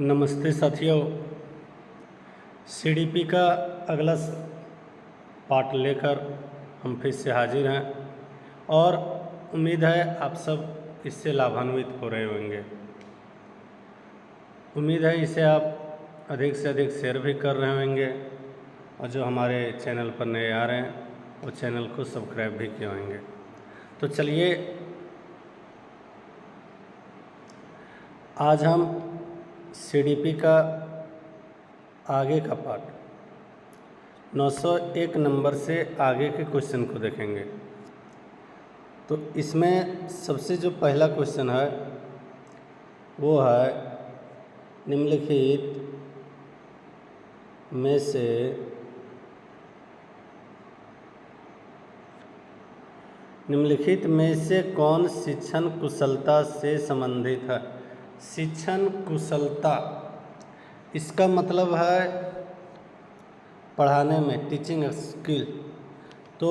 नमस्ते साथियों। सीडीपी का अगला पार्ट लेकर हम फिर से हाजिर हैं और उम्मीद है आप सब इससे लाभान्वित हो रहे होंगे। उम्मीद है इसे आप अधिक से अधिक शेयर भी कर रहे होंगे और जो हमारे चैनल पर नए आ रहे हैं वो चैनल को सब्सक्राइब भी किए होंगे। तो चलिए आज हम सीडीपी का आगे का पार्ट 901 नंबर से आगे के क्वेश्चन को देखेंगे। तो इसमें सबसे जो पहला क्वेश्चन है वो है निम्नलिखित में से कौन शिक्षण कुशलता से संबंधित है। शिक्षण कुशलता इसका मतलब है पढ़ाने में टीचिंग स्किल। तो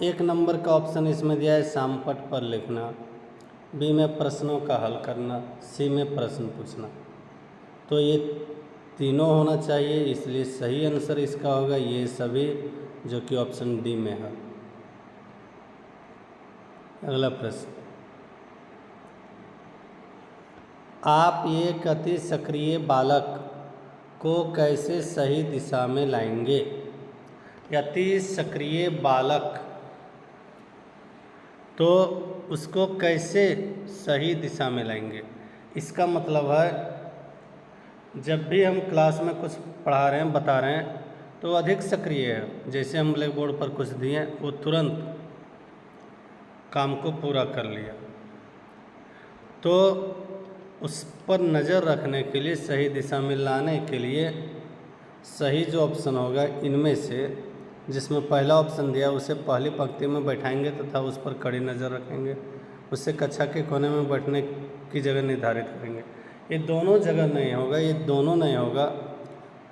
1 नंबर का ऑप्शन इसमें दिया है शामपट पर लिखना, बी में प्रश्नों का हल करना, सी में प्रश्न पूछना। तो ये तीनों होना चाहिए, इसलिए सही आंसर इसका होगा ये सभी, जो कि ऑप्शन डी में है। अगला प्रश्न, आप एक अति सक्रिय बालक को कैसे सही दिशा में लाएंगे। अति सक्रिय बालक, तो उसको कैसे सही दिशा में लाएंगे। इसका मतलब है जब भी हम क्लास में कुछ पढ़ा रहे हैं, बता रहे हैं, तो अधिक सक्रिय है। जैसे हम ब्लैक बोर्ड पर कुछ दिए वो तुरंत काम को पूरा कर लिया। तो उस पर नज़र रखने के लिए, सही दिशा में लाने के लिए सही जो ऑप्शन होगा इनमें से, जिसमें पहला ऑप्शन दिया उसे पहली पंक्ति में बैठाएंगे तथा उस पर कड़ी नज़र रखेंगे, उससे कक्षा के कोने में बैठने की जगह निर्धारित करेंगे। ये दोनों जगह नहीं होगा, ये दोनों नहीं होगा।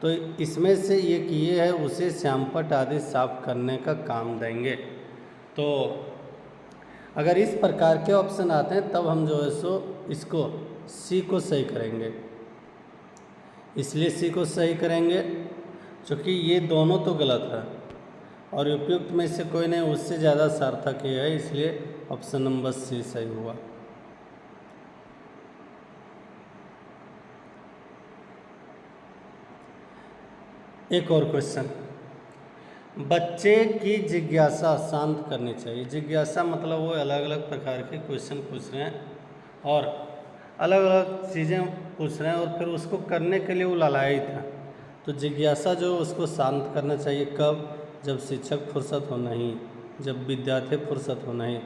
तो इसमें से एक ये है, उसे श्यामपट आदि साफ करने का काम देंगे। तो अगर इस प्रकार के ऑप्शन आते हैं तब हम जो है सो इसको सी को सही करेंगे। इसलिए सी को सही करेंगे क्योंकि ये दोनों तो गलत है और उपयुक्त में से कोई नहीं, उससे ज़्यादा सार्थक ये है, इसलिए ऑप्शन नंबर सी सही हुआ। एक और क्वेश्चन, बच्चे की जिज्ञासा शांत करनी चाहिए। जिज्ञासा मतलब वो अलग अलग प्रकार के क्वेश्चन पूछ रहे हैं और अलग अलग चीज़ें पूछ रहे हैं और फिर उसको करने के लिए वो लालायित है। तो जिज्ञासा जो उसको शांत करना चाहिए। कब? जब शिक्षक फुर्सत हो नहीं, जब विद्यार्थी फुर्सत हो नहीं,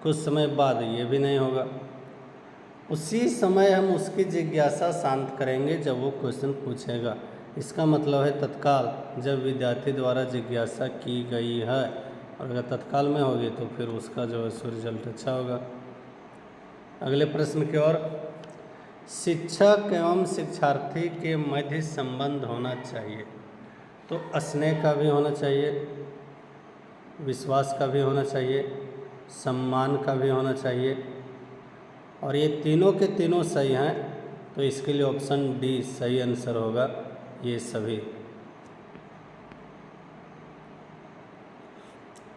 कुछ समय बाद, ये भी नहीं होगा। उसी समय हम उसकी जिज्ञासा शांत करेंगे जब वो क्वेश्चन पूछेगा। इसका मतलब है तत्काल, जब विद्यार्थी द्वारा जिज्ञासा की गई है, और अगर तत्काल में होगी तो फिर उसका जो है सो रिजल्ट अच्छा होगा। अगले प्रश्न की ओर, शिक्षक एवं शिक्षार्थी के मध्य संबंध होना चाहिए। तो स्नेह का भी होना चाहिए, विश्वास का भी होना चाहिए, सम्मान का भी होना चाहिए, और ये तीनों के तीनों सही हैं। तो इसके लिए ऑप्शन डी सही आंसर होगा, ये सभी।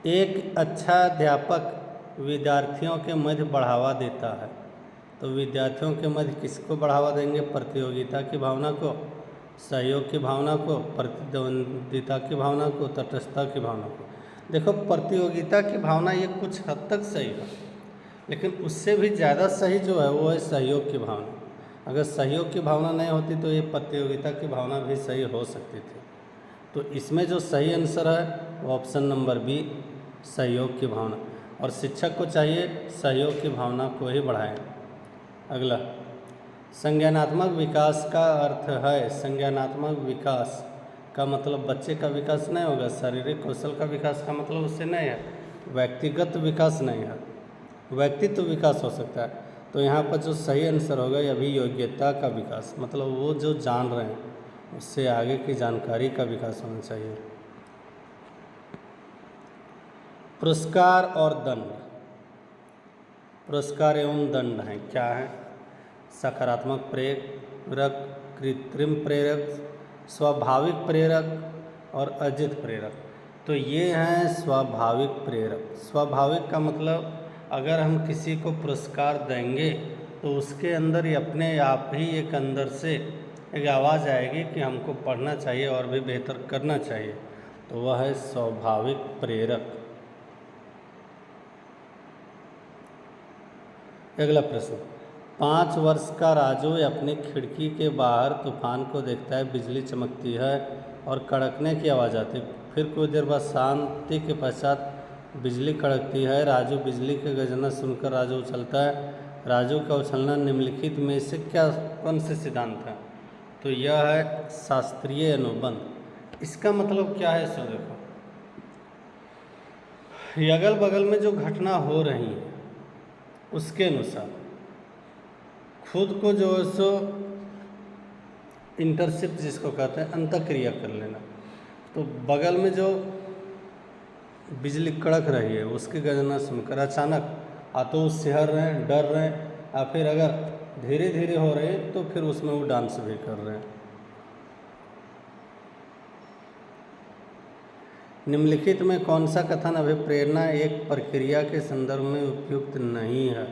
एक अच्छा अध्यापक विद्यार्थियों के मध्य बढ़ावा देता है। तो विद्यार्थियों के मध्य किसको बढ़ावा देंगे? प्रतियोगिता की भावना को, सहयोग की भावना को, प्रतिद्वंदिता की भावना को, तटस्थता की भावना को। देखो, प्रतियोगिता की भावना ये कुछ हद तक सही है, लेकिन उससे भी ज़्यादा सही जो है वो है सहयोग की भावना। अगर सहयोग की भावना नहीं होती तो ये प्रतियोगिता की भावना भी सही हो सकती थी। तो इसमें जो सही आंसर है वो ऑप्शन नंबर बी, सहयोग की भावना। और शिक्षक को चाहिए सहयोग की भावना को ही बढ़ाएं। अगला, संज्ञानात्मक विकास का अर्थ है। संज्ञानात्मक विकास का मतलब बच्चे का विकास नहीं होगा, शारीरिक कौशल का विकास का मतलब उससे नहीं है, व्यक्तिगत विकास नहीं है, व्यक्तित्व विकास हो सकता है। तो यहाँ पर जो सही आंसर होगा ये अभी योग्यता का विकास, मतलब वो जो जान रहे हैं उससे आगे की जानकारी का विकास होना चाहिए। पुरस्कार और दंड, पुरस्कार एवं दंड हैं क्या है? सकारात्मक प्रेरक, कृत्रिम प्रेरक, स्वाभाविक प्रेरक और अजित प्रेरक। तो ये हैं स्वाभाविक प्रेरक। स्वाभाविक का मतलब अगर हम किसी को पुरस्कार देंगे तो उसके अंदर ही अपने आप ही एक अंदर से एक आवाज़ आएगी कि हमको पढ़ना चाहिए और भी बेहतर करना चाहिए, तो वह है स्वाभाविक प्रेरक। अगला प्रश्न, 5 वर्ष का राजू अपनी खिड़की के बाहर तूफान को देखता है, बिजली चमकती है और कड़कने की आवाज़ आती है। फिर कुछ देर बाद शांति के पश्चात बिजली कड़कती है। राजू बिजली के गर्जना सुनकर राजू उछलता है। राजू का उछलना निम्नलिखित में से कौन से सिद्धांत है? तो यह है शास्त्रीय अनुबंध। इसका मतलब क्या है? सो देखो, अगल बगल में जो घटना हो रही है उसके अनुसार खुद को जो है सो इंटरशिप जिसको कहते हैं अंतःक्रिया कर लेना। तो बगल में जो बिजली कड़क रही है उसकी गर्जना सुनकर अचानक तो सिहर रहे हैं, डर रहे हैं, या फिर अगर धीरे धीरे हो रहे हैं तो फिर उसमें वो डांस भी कर रहे हैं। निम्नलिखित में कौन सा कथन अभिप्रेरणा एक प्रक्रिया के संदर्भ में उपयुक्त नहीं है?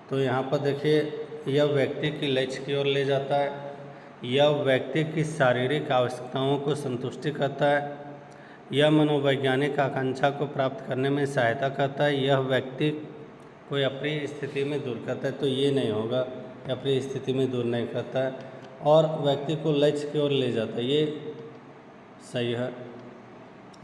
तो यहाँ पर देखिए, यह व्यक्ति की लक्ष्य की ओर ले जाता है, यह व्यक्ति की शारीरिक आवश्यकताओं को संतुष्टि करता है, यह मनोवैज्ञानिक आकांक्षा को प्राप्त करने में सहायता करता है, यह व्यक्ति कोई अप्रिय स्थिति में दूर करता है। तो ये नहीं होगा, अप्रिय स्थिति में दूर नहीं करता है और व्यक्ति को लक्ष्य की ओर ले जाता है, ये सही है।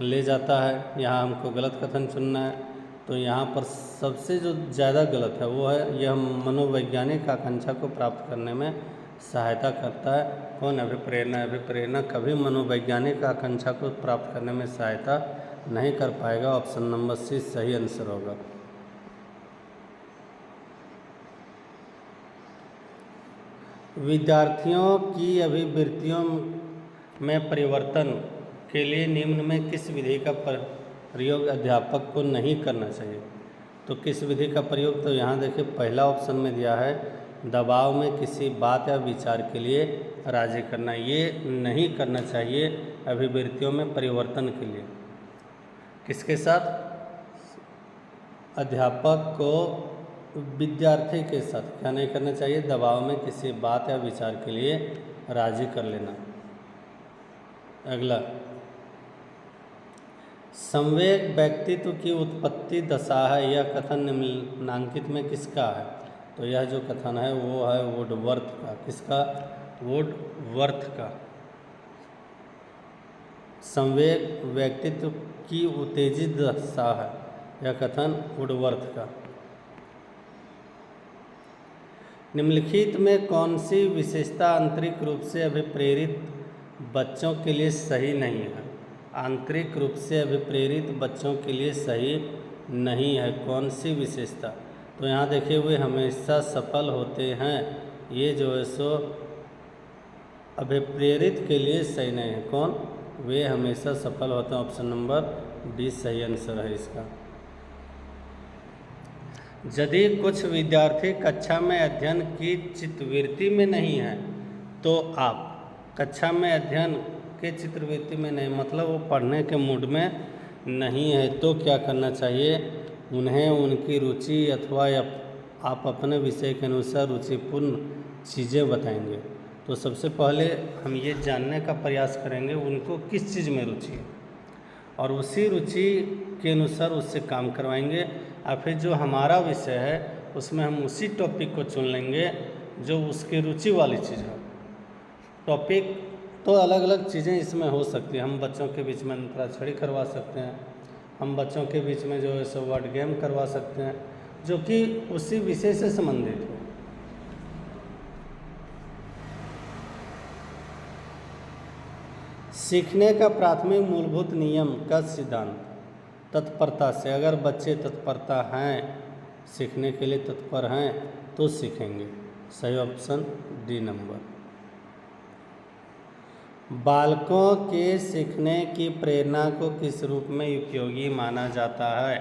ले जाता है, यहाँ हमको गलत कथन चुनना है। तो यहाँ पर सबसे जो ज़्यादा गलत है वो है यह मनोवैज्ञानिक आकांक्षा को प्राप्त करने में सहायता करता है। कौन? अभिप्रेरणा। अभिप्रेरणा कभी मनोवैज्ञानिक आकांक्षा को प्राप्त करने में सहायता नहीं कर पाएगा। ऑप्शन नंबर सी सही आंसर होगा। विद्यार्थियों की अभिवृत्तियों में परिवर्तन के लिए निम्न में किस विधि का प्रयोग अध्यापक को नहीं करना चाहिए? तो किस विधि का प्रयोग? तो यहाँ देखिए, पहला ऑप्शन में दिया है दबाव में किसी बात या विचार के लिए राजी करना। ये नहीं करना चाहिए अभिवृत्तियों में परिवर्तन के लिए। किसके साथ? अध्यापक को विद्यार्थी के साथ क्या नहीं करना चाहिए? दबाव में किसी बात या विचार के लिए राजी कर लेना। अगला, संवेग व्यक्तित्व की उत्पत्ति दशा है, यह कथन निम्नांकित में किसका है? तो यह जो कथन है वो है वुडवर्थ का। किसका? वुडवर्थ का। संवेग व्यक्तित्व की उत्तेजित दशा है, यह कथन वुडवर्थ का। निम्नलिखित में कौन सी विशेषता आंतरिक रूप से अभिप्रेरित बच्चों के लिए सही नहीं है? आंतरिक रूप से अभिप्रेरित बच्चों के लिए सही नहीं है। कौन सी विशेषता? तो यहाँ देखिए, वे हमेशा सफल होते हैं, ये जो है सो अभिप्रेरित के लिए सही नहीं है। कौन? वे हमेशा सफल होते हैं। ऑप्शन नंबर डी सही आंसर है इसका। यदि कुछ विद्यार्थी कक्षा में अध्ययन की चित्तवृत्ति में नहीं है तो आप कक्षा में अध्ययन के चित्रवृत्ति में नहीं, मतलब वो पढ़ने के मूड में नहीं है, तो क्या करना चाहिए? उन्हें उनकी रुचि अथवा आप अपने विषय के अनुसार रुचिपूर्ण चीज़ें बताएंगे। तो सबसे पहले हम ये जानने का प्रयास करेंगे उनको किस चीज़ में रुचि है और उसी रुचि के अनुसार उससे काम करवाएंगे। या फिर जो हमारा विषय है उसमें हम उसी टॉपिक को चुन लेंगे जो उसकी रुचि वाली चीज़ है। टॉपिक तो अलग अलग चीज़ें इसमें हो सकती है। हम बच्चों के बीच में अंतराक्षरी करवा सकते हैं, हम बच्चों के बीच में जो है सो वर्ड गेम करवा सकते हैं जो कि उसी विषय से संबंधित हो। सीखने का प्राथमिक मूलभूत नियम का सिद्धांत तत्परता से। अगर बच्चे तत्परता हैं, सीखने के लिए तत्पर हैं तो सीखेंगे। सही ऑप्शन डी नंबर। बालकों के सीखने की प्रेरणा को किस रूप में उपयोगी माना जाता है?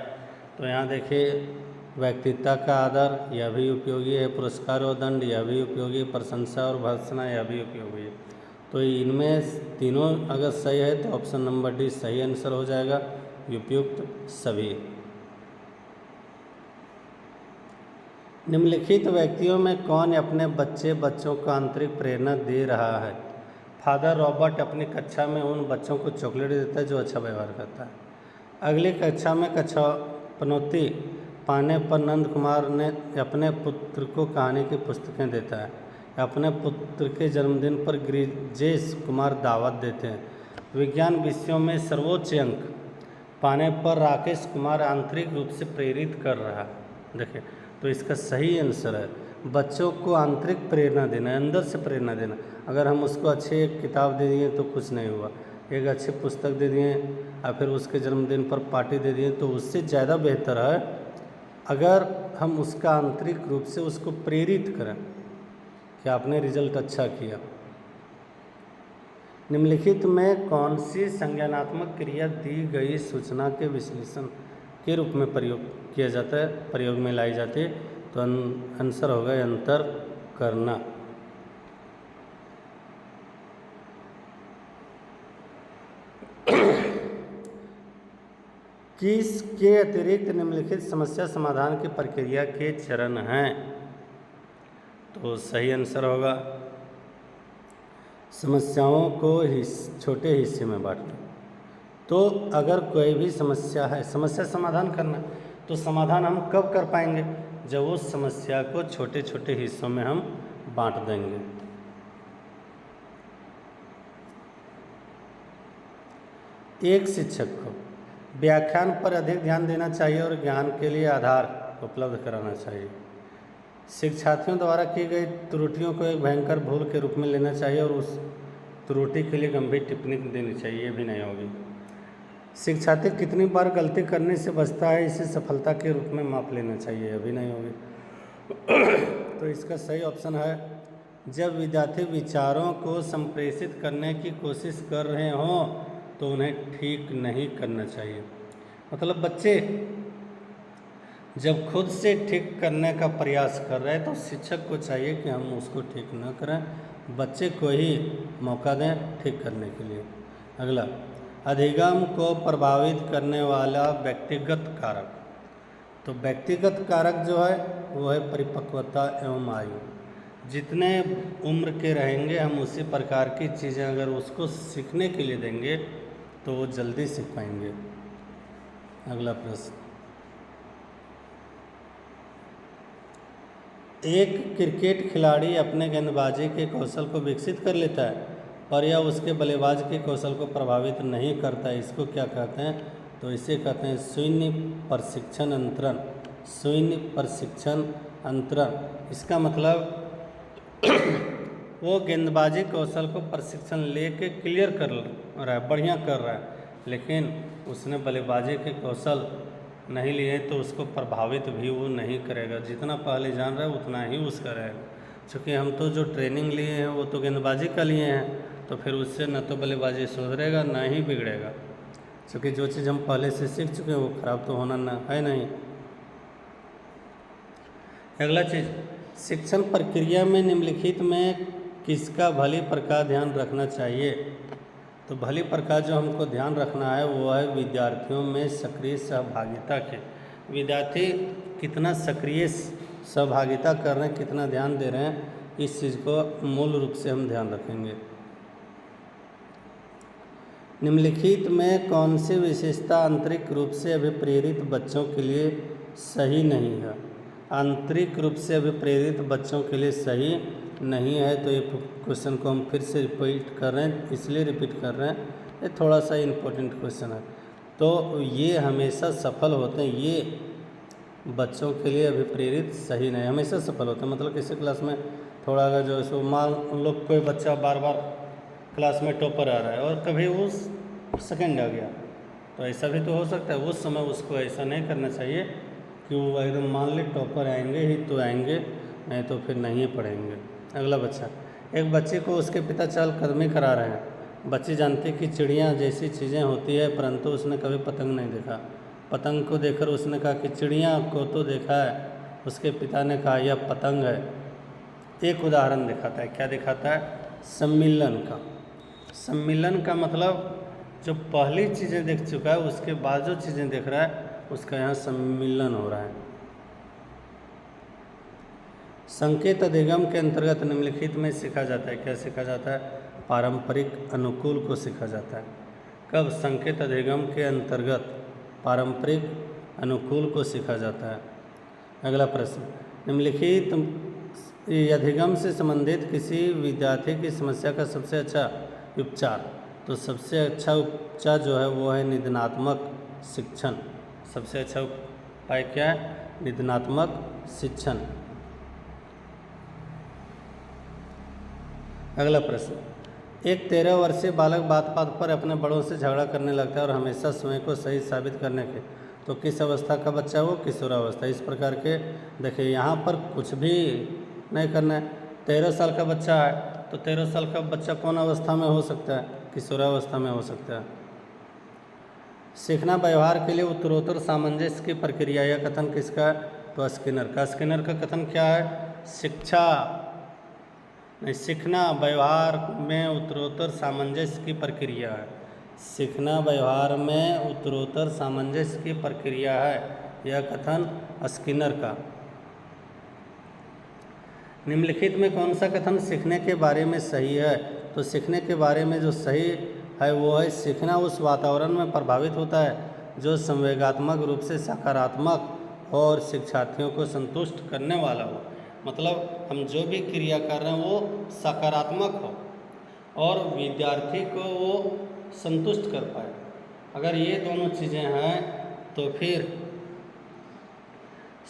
तो यहाँ देखिए, व्यक्तित्व का आदर, यह भी उपयोगी है। पुरस्कार और दंड, यह भी उपयोगी है। प्रशंसा और भर्त्सना, यह भी उपयोगी है। तो इनमें तीनों अगर सही है तो ऑप्शन नंबर डी सही आंसर हो जाएगा, उपयुक्त सभी। निम्नलिखित व्यक्तियों में कौन अपने बच्चों को आंतरिक प्रेरणा दे रहा है? फादर रॉबर्ट अपनी कक्षा में उन बच्चों को चॉकलेट देता है जो अच्छा व्यवहार करता है। अगली कक्षा में कक्षा पनौती पाने पर नंद कुमार ने अपने पुत्र को कहानी की पुस्तकें देता है। अपने पुत्र के जन्मदिन पर गिरिजेश कुमार दावत देते हैं। विज्ञान विषयों में सर्वोच्च अंक पाने पर राकेश कुमार आंतरिक रूप से प्रेरित कर रहा है। देखिए, तो इसका सही आंसर है बच्चों को आंतरिक प्रेरणा देना, अंदर से प्रेरणा देना। अगर हम उसको अच्छी एक किताब दे दिए तो कुछ नहीं हुआ, एक अच्छी पुस्तक दे दिए और फिर उसके जन्मदिन पर पार्टी दे दिए, तो उससे ज़्यादा बेहतर है अगर हम उसका आंतरिक रूप से उसको प्रेरित करें कि आपने रिजल्ट अच्छा किया। निम्नलिखित में कौन सी संज्ञानात्मक क्रिया दी गई सूचना के विश्लेषण के रूप में प्रयोग किया जाता है, प्रयोग में लाई जाती है? तो आंसर होगा अंतर करना। किसके अतिरिक्त निम्नलिखित समस्या समाधान की प्रक्रिया के चरण हैं? तो सही आंसर होगा समस्याओं को छोटे हिस्से में बांटना। तो अगर कोई भी समस्या है, समस्या समाधान करना, तो समाधान हम कब कर पाएंगे? जब उस समस्या को छोटे छोटे हिस्सों में हम बांट देंगे। एक शिक्षक को व्याख्यान पर अधिक ध्यान देना चाहिए और ज्ञान के लिए आधार उपलब्ध कराना चाहिए। शिक्षार्थियों द्वारा की गई त्रुटियों को एक भयंकर भूल के रूप में लेना चाहिए और उस त्रुटि के लिए गंभीर टिप्पणी देनी चाहिए, ये भी नहीं होगी। शिक्षार्थी कितनी बार गलती करने से बचता है, इसे सफलता के रूप में माप लेना चाहिए, अभी नहीं होगी। तो इसका सही ऑप्शन है जब विद्यार्थी विचारों को संप्रेषित करने की कोशिश कर रहे हों तो उन्हें ठीक नहीं करना चाहिए। मतलब बच्चे जब खुद से ठीक करने का प्रयास कर रहे हैं तो शिक्षक को चाहिए कि हम उसको ठीक न करें, बच्चे को ही मौका दें ठीक करने के लिए। अगला, अधिगम को प्रभावित करने वाला व्यक्तिगत कारक। तो व्यक्तिगत कारक जो है वो है परिपक्वता एवं आयु। जितने उम्र के रहेंगे हम उसी प्रकार की चीज़ें अगर उसको सीखने के लिए देंगे तो वो जल्दी सीख पाएंगे। अगला प्रश्न, एक क्रिकेट खिलाड़ी अपने गेंदबाजी के कौशल को विकसित कर लेता है पर यह उसके बल्लेबाज के कौशल को प्रभावित नहीं करता, इसको क्या कहते हैं? तो इसे कहते हैं शून्य प्रशिक्षण अंतरण। शून्य प्रशिक्षण अंतरण, इसका मतलब वो गेंदबाजी कौशल को प्रशिक्षण लेके क्लियर कर रहा है, बढ़िया कर रहा है, लेकिन उसने बल्लेबाजी के कौशल नहीं लिए तो उसको प्रभावित भी वो नहीं करेगा। जितना पहले जान रहा है उतना ही उसका रहेगा। क्योंकि हम तो जो ट्रेनिंग लिए हैं वो तो गेंदबाजी का लिए हैं, तो फिर उससे न तो बल्लेबाजी सुधरेगा ना ही बिगड़ेगा। क्योंकि जो चीज़ हम पहले से सीख चुके हैं वो खराब तो होना ना है नहीं। अगला चीज़, शिक्षण प्रक्रिया में निम्नलिखित में किसका भली प्रकार ध्यान रखना चाहिए? तो भली प्रकार जो हमको ध्यान रखना है वो है विद्यार्थियों में सक्रिय सहभागिता के। विद्यार्थी कितना सक्रिय सहभागिता कर रहे हैं, कितना ध्यान दे रहे हैं, इस चीज़ को मूल रूप से हम ध्यान रखेंगे। निम्नलिखित में कौन सी विशेषता आंतरिक रूप से अभिप्रेरित बच्चों के लिए सही नहीं है? आंतरिक रूप से अभिप्रेरित बच्चों के लिए सही नहीं है। तो ये क्वेश्चन को हम फिर से रिपीट कर रहे हैं, इसलिए रिपीट कर रहे हैं, ये थोड़ा सा इम्पोर्टेंट क्वेश्चन है। तो ये हमेशा सफल होते हैं, ये बच्चों के लिए अभिप्रेरित सही नहीं, हमेशा सफल होते हैं। मतलब किसी क्लास में थोड़ा अगर जो है मान लो कोई बच्चा बार बार क्लास में टॉपर आ रहा है और कभी वो सेकंड आ गया, तो ऐसा भी तो हो सकता है। उस समय उसको ऐसा नहीं करना चाहिए कि वो एकदम मान ले टॉपर आएंगे ही तो आएंगे, नहीं तो फिर नहीं पढ़ेंगे। अगला बच्चा, एक बच्चे को उसके पिता चहलकदमी करा रहे हैं। बच्ची जानती है कि चिड़िया जैसी चीज़ें होती है परंतु उसने कभी पतंग नहीं देखा। पतंग को देखकर उसने कहा कि चिड़िया को तो देखा है। उसके पिता ने कहा यह पतंग है। एक उदाहरण दिखाता है, क्या दिखाता है? सम्मिलन का। सम्मिलन का मतलब जो पहली चीज़ें देख चुका है उसके बाद जो चीज़ें देख रहा है उसका यहाँ सम्मिलन हो रहा है। संकेत अधिगम के अंतर्गत निम्नलिखित में सीखा जाता है। क्या सीखा जाता है? पारंपरिक अनुकूल को सीखा जाता है। कब? संकेत अधिगम के अंतर्गत पारंपरिक अनुकूल को सीखा जाता है। अगला प्रश्न, निम्नलिखित अधिगम से संबंधित किसी विद्यार्थी की समस्या का सबसे अच्छा उपचार। तो सबसे अच्छा उपचार जो है वो है निदानात्मक शिक्षण। सबसे अच्छा उपाय क्या है? निदानात्मक शिक्षण। अगला प्रश्न, एक 13 वर्षीय बालक बात बात पर अपने बड़ों से झगड़ा करने लगता है और हमेशा स्वयं को सही साबित करने के तो किस अवस्था का बच्चा है वो? किशोरावस्था। इस प्रकार के देखिए यहाँ पर कुछ भी नहीं करना है। 13 साल का बच्चा है तो 13 साल का बच्चा कौन अवस्था में हो सकता है? किशोरावस्था में हो सकता है। सीखना व्यवहार के लिए उत्तरोत्तर सामंजस्य की प्रक्रिया, यह कथन किसका है? तो स्किनर का। स्किनर का कथन क्या है? शिक्षा नहीं, सीखना व्यवहार में उत्तरोत्तर सामंजस्य की प्रक्रिया है। सीखना व्यवहार में उत्तरोत्तर सामंजस्य की प्रक्रिया है, यह कथन स्किनर का। निम्नलिखित में कौन सा कथन सीखने के बारे में सही है? तो सीखने के बारे में जो सही है वो है, सीखना उस वातावरण में प्रभावित होता है जो संवेगात्मक रूप से सकारात्मक और शिक्षार्थियों को संतुष्ट करने वाला हो। मतलब हम जो भी क्रिया कर रहे हैं वो सकारात्मक हो और विद्यार्थी को वो संतुष्ट कर पाए। अगर ये दोनों चीज़ें हैं तो फिर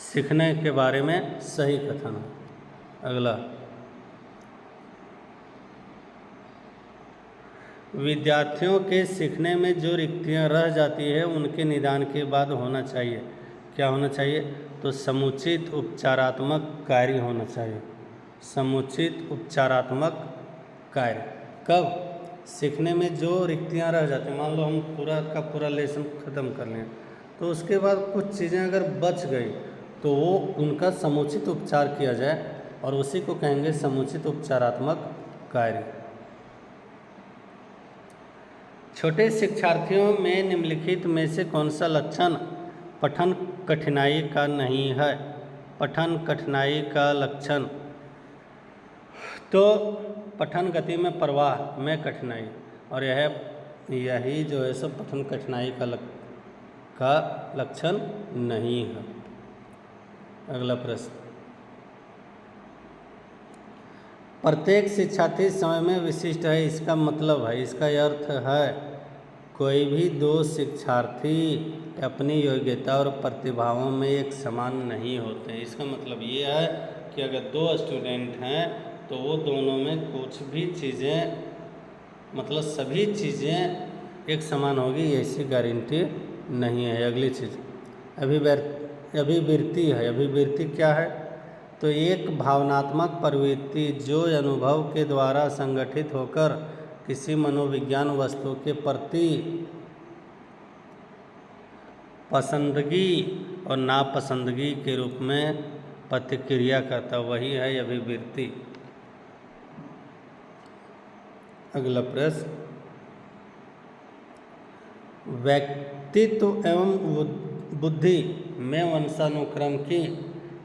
सीखने के बारे में सही कथन है। अगला, विद्यार्थियों के सीखने में जो रिक्तियां रह जाती है उनके निदान के बाद होना चाहिए। क्या होना चाहिए? तो समुचित उपचारात्मक कार्य होना चाहिए। समुचित उपचारात्मक कार्य। कब? सीखने में जो रिक्तियां रह जाती हैं, मान लो हम पूरा का पूरा लेसन ख़त्म कर लें तो उसके बाद कुछ चीज़ें अगर बच गई तो वो उनका समुचित उपचार किया जाए और उसी को कहेंगे समुचित उपचारात्मक कार्य। छोटे शिक्षार्थियों में निम्नलिखित में से कौन सा लक्षण पठन कठिनाई का नहीं है? पठन कठिनाई का लक्षण तो पठन गति में प्रवाह में कठिनाई, और यही जो है सब पठन कठिनाई का लक्षण नहीं है। अगला प्रश्न, प्रत्येक शिक्षार्थी समय में विशिष्ट है, इसका मतलब है, इसका अर्थ है कोई भी दो शिक्षार्थी अपनी योग्यता और प्रतिभाओं में एक समान नहीं होते। इसका मतलब ये है कि अगर दो स्टूडेंट हैं तो वो दोनों में कुछ भी चीज़ें मतलब सभी चीज़ें एक समान होगी ऐसी गारंटी नहीं है। अगली चीज़ अभिवृत्ति है। अभिवृत्ति क्या है? तो एक भावनात्मक प्रवृत्ति जो अनुभव के द्वारा संगठित होकर किसी मनोविज्ञान वस्तु के प्रति पसंदगी और नापसंदगी के रूप में प्रतिक्रिया करता, वही है अभिवृत्ति। अगला प्रश्न, व्यक्तित्व एवं बुद्धि में वंशानुक्रम की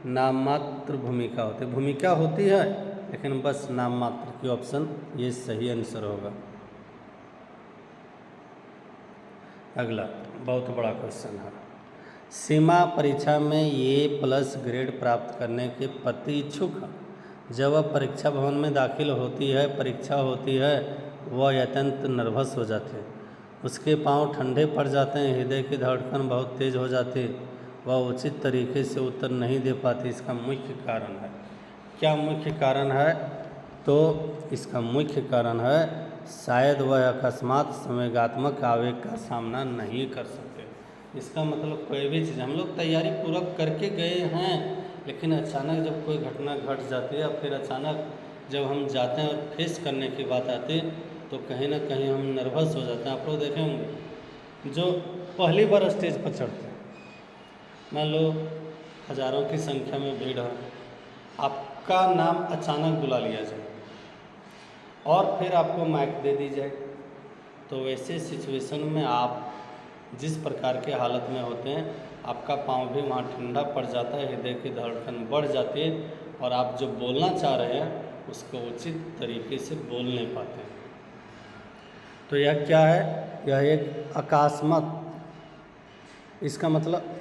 नाम मात्र भूमिका होती है। भूमिका होती है लेकिन बस नाम मात्र की। ऑप्शन ये सही आंसर होगा। अगला बहुत बड़ा क्वेश्चन है, सीमा परीक्षा में A+ ग्रेड प्राप्त करने के प्रति इच्छुक है। जब वह परीक्षा भवन में दाखिल होती है, परीक्षा होती है, वह अत्यंत नर्वस हो जाते हैं, उसके पांव ठंडे पड़ जाते हैं, हृदय की धड़कन बहुत तेज हो जाती है, वह उचित तरीके से उत्तर नहीं दे पाती। इसका मुख्य कारण है, क्या मुख्य कारण है? तो इसका मुख्य कारण है शायद वह अकस्मात संवेगात्मक आवेग का सामना नहीं कर सकते। इसका मतलब कोई भी चीज़ हम लोग तैयारी पूर्वक करके गए हैं लेकिन अचानक जब कोई घटना घट जाती है, फिर अचानक जब हम जाते हैं और फेस करने की बात आती है तो कहीं ना कहीं हम नर्वस हो जाते हैं। आप लोग देखे होंगे जो पहली बार स्टेज पर चढ़ते हैं मान लो हजारों की संख्या में भीड़ है, आपका नाम अचानक बुला लिया जाए और फिर आपको माइक दे दी जाए, तो वैसे सिचुएशन में आप जिस प्रकार के हालत में होते हैं, आपका पाँव भी वहाँ ठंडा पड़ जाता है, हृदय की धड़कन बढ़ जाती है और आप जो बोलना चाह रहे हैं उसको उचित तरीके से बोल नहीं पाते हैं। तो यह क्या है? यह एक अकस्मात, इसका मतलब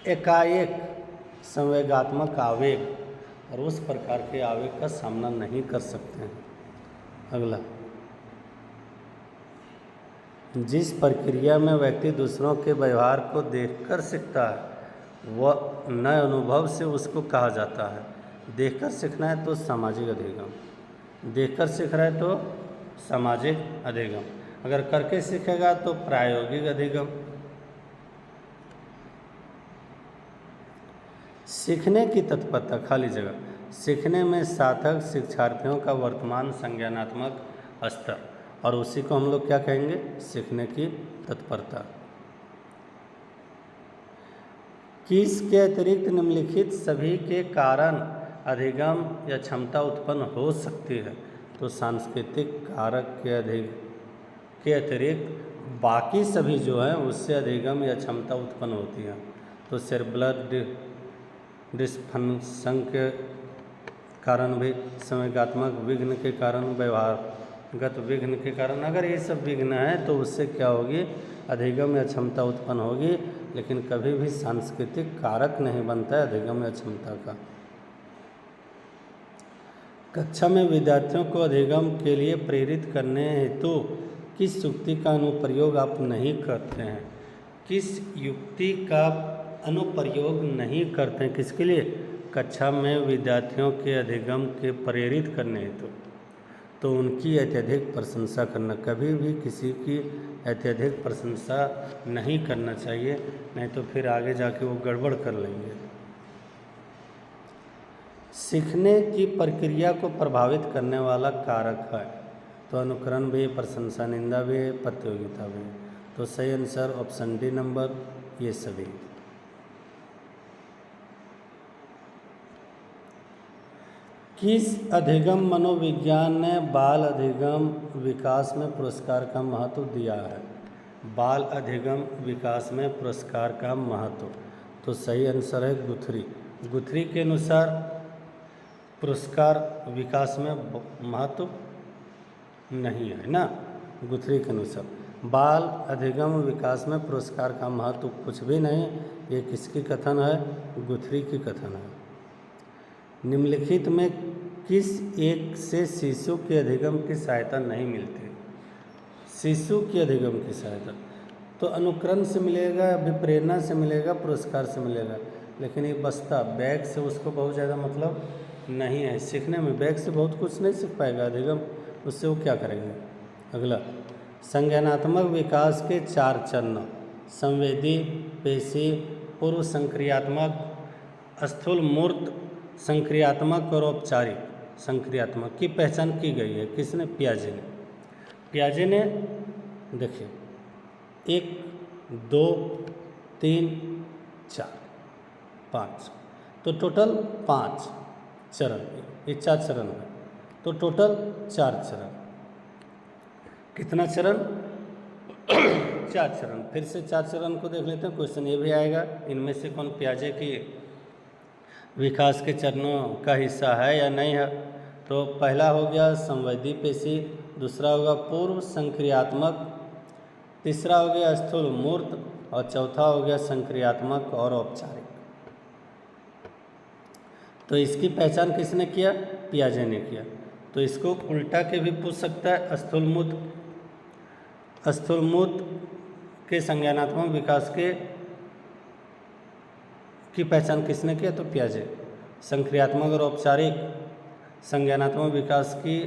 एकाएक संवेगात्मक आवेग, और उस प्रकार के आवेग का सामना नहीं कर सकते हैं। अगला, जिस प्रक्रिया में व्यक्ति दूसरों के व्यवहार को देखकर सीखता है वह नए अनुभव से उसको कहा जाता है। देखकर सीखना है तो सामाजिक अधिगम, देखकर सीख रहा है तो सामाजिक अधिगम, अगर करके सीखेगा तो प्रायोगिक अधिगम। सीखने की तत्परता, खाली जगह, सीखने में सार्थक शिक्षार्थियों का वर्तमान संज्ञानात्मक स्तर, और उसी को हम लोग क्या कहेंगे? सीखने की तत्परता। किस के अतिरिक्त निम्नलिखित सभी के कारण अधिगम या क्षमता उत्पन्न हो सकती है? तो सांस्कृतिक कारक के अतिरिक्त बाकी सभी जो हैं उससे अधिगम या क्षमता उत्पन्न होती है। तो सेरेब्रल डिस्फंक्शन के कारण भी, संवेगात्मक विघ्न के कारण, व्यवहारगत विघ्न के कारण, अगर ये सब विघ्न है तो उससे क्या होगी? अधिगम या क्षमता उत्पन्न होगी, लेकिन कभी भी सांस्कृतिक कारक नहीं बनता है अधिगम या क्षमता का। कक्षा में विद्यार्थियों को अधिगम के लिए प्रेरित करने हेतु किस युक्ति का अनुप्रयोग आप नहीं करते हैं? किस युक्ति का अनुप्रयोग नहीं करते हैं? किसके लिए? कक्षा में विद्यार्थियों के अधिगम के प्रेरित करने हेतु। तो उनकी अत्यधिक प्रशंसा करना, कभी भी किसी की अत्यधिक प्रशंसा नहीं करना चाहिए, नहीं तो फिर आगे जाके वो गड़बड़ कर लेंगे। सीखने की प्रक्रिया को प्रभावित करने वाला कारक है, तो अनुकरण भी, प्रशंसा, निंदा भी, प्रतियोगिता भी। तो सही आंसर ऑप्शन डी नंबर, ये सभी। किस अधिगम मनोविज्ञान ने बाल अधिगम विकास में पुरस्कार का महत्व दिया है? बाल अधिगम विकास में पुरस्कार का महत्व, तो सही आंसर है गुथरी। गुथरी के अनुसार पुरस्कार विकास में महत्व नहीं है ना। गुथरी के अनुसार बाल अधिगम विकास में पुरस्कार का महत्व कुछ भी नहीं। ये किसकी कथन है? गुथरी की कथन है। निम्नलिखित में किस एक से शिशु के अधिगम की सहायता नहीं मिलती? शिशु की अधिगम की सहायता तो अनुकरण से मिलेगा, अभिप्रेरणा से मिलेगा, पुरस्कार से मिलेगा, लेकिन ये बस्ता बैग से उसको बहुत ज़्यादा मतलब नहीं है। सीखने में बैग से बहुत कुछ नहीं सीख पाएगा अधिगम, उससे वो क्या करेंगे? अगला, संज्ञानात्मक विकास के 4 चरण, संवेदी, पेशी, पूर्व संक्रियात्मक, स्थूल मूर्त संक्रियात्मक और औपचारिक संक्रियात्मक की पहचान की गई है। किसने? पियाजे ने। पियाजे ने देखिए 1, 2, 3, 4, 5, तो टोटल 5 चरण, ये 4 चरण है, तो टोटल 4 चरण। कितना चरण? 4 चरण। फिर से 4 चरण को देख लेते हैं, क्वेश्चन ये भी आएगा, इनमें से कौन पियाजे की विकास के चरणों का हिस्सा है या नहीं है? तो पहला हो गया संवेदी पेशी, दूसरा होगा पूर्व संक्रियात्मक, तीसरा हो गया स्थूल मूर्त, और चौथा हो गया संक्रियात्मक और औपचारिक। तो इसकी पहचान किसने किया? पियाजे ने किया। तो इसको उल्टा के भी पूछ सकता है, स्थूल मूर्त के संज्ञानात्मक विकास की पहचान किसने किया? तो पियाजे। संक्रियात्मक और औपचारिक संज्ञानात्मक विकास की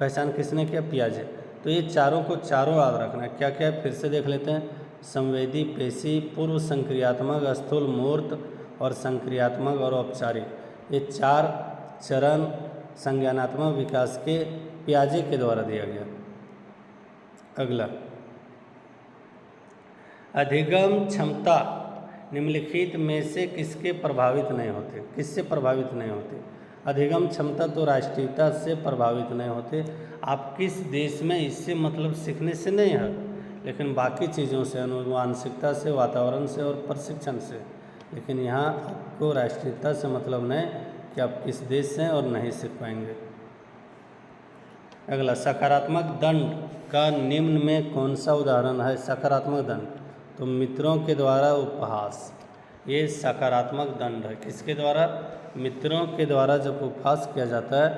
पहचान किसने किया? पियाजे। तो ये चारों को चारों याद रखना है। क्या क्या है फिर से देख लेते हैं, संवेदी, पेशी, पूर्व संक्रियात्मक, स्थूल मूर्त और संक्रियात्मक और औपचारिक, ये 4 चरण संज्ञानात्मक विकास के पियाजे के द्वारा दिया गया। अगला, अधिगम क्षमता निम्नलिखित में से किससे प्रभावित नहीं होते? अधिगम क्षमता तो राष्ट्रीयता से प्रभावित नहीं होते। आप किस देश में, इससे मतलब सीखने से नहीं है, लेकिन बाकी चीज़ों से, अनुवांशिकता से, वातावरण से और प्रशिक्षण से। लेकिन यहाँ आपको राष्ट्रीयता से मतलब नहीं कि आप किस देश से हैं और नहीं सीख पाएंगे। अगला, सकारात्मक दंड का निम्न में कौन सा उदाहरण है? सकारात्मक दंड तो मित्रों के द्वारा उपहास, ये सकारात्मक दंड है। किसके द्वारा? मित्रों के द्वारा जब उपहास किया जाता है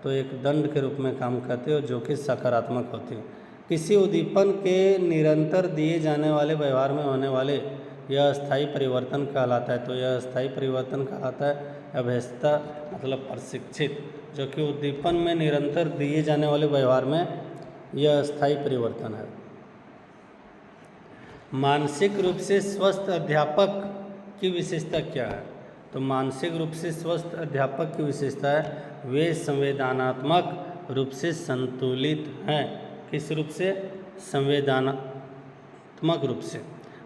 तो एक दंड के रूप में काम करते हो, जो कि सकारात्मक होती है। किसी उद्दीपन के निरंतर दिए जाने वाले व्यवहार में होने वाले यह अस्थायी परिवर्तन कहलाता है। तो यह अस्थायी परिवर्तन कहलाता है। अभ्यस्तता मतलब प्रशिक्षित, जो कि उद्दीपन में निरंतर दिए जाने वाले व्यवहार में यह अस्थायी परिवर्तन है। मानसिक रूप से स्वस्थ अध्यापक की विशेषता क्या है? तो मानसिक रूप से स्वस्थ अध्यापक की विशेषता है वे संवेदनात्मक रूप से संतुलित हैं। किस रूप से? संवेदनात्मक रूप से,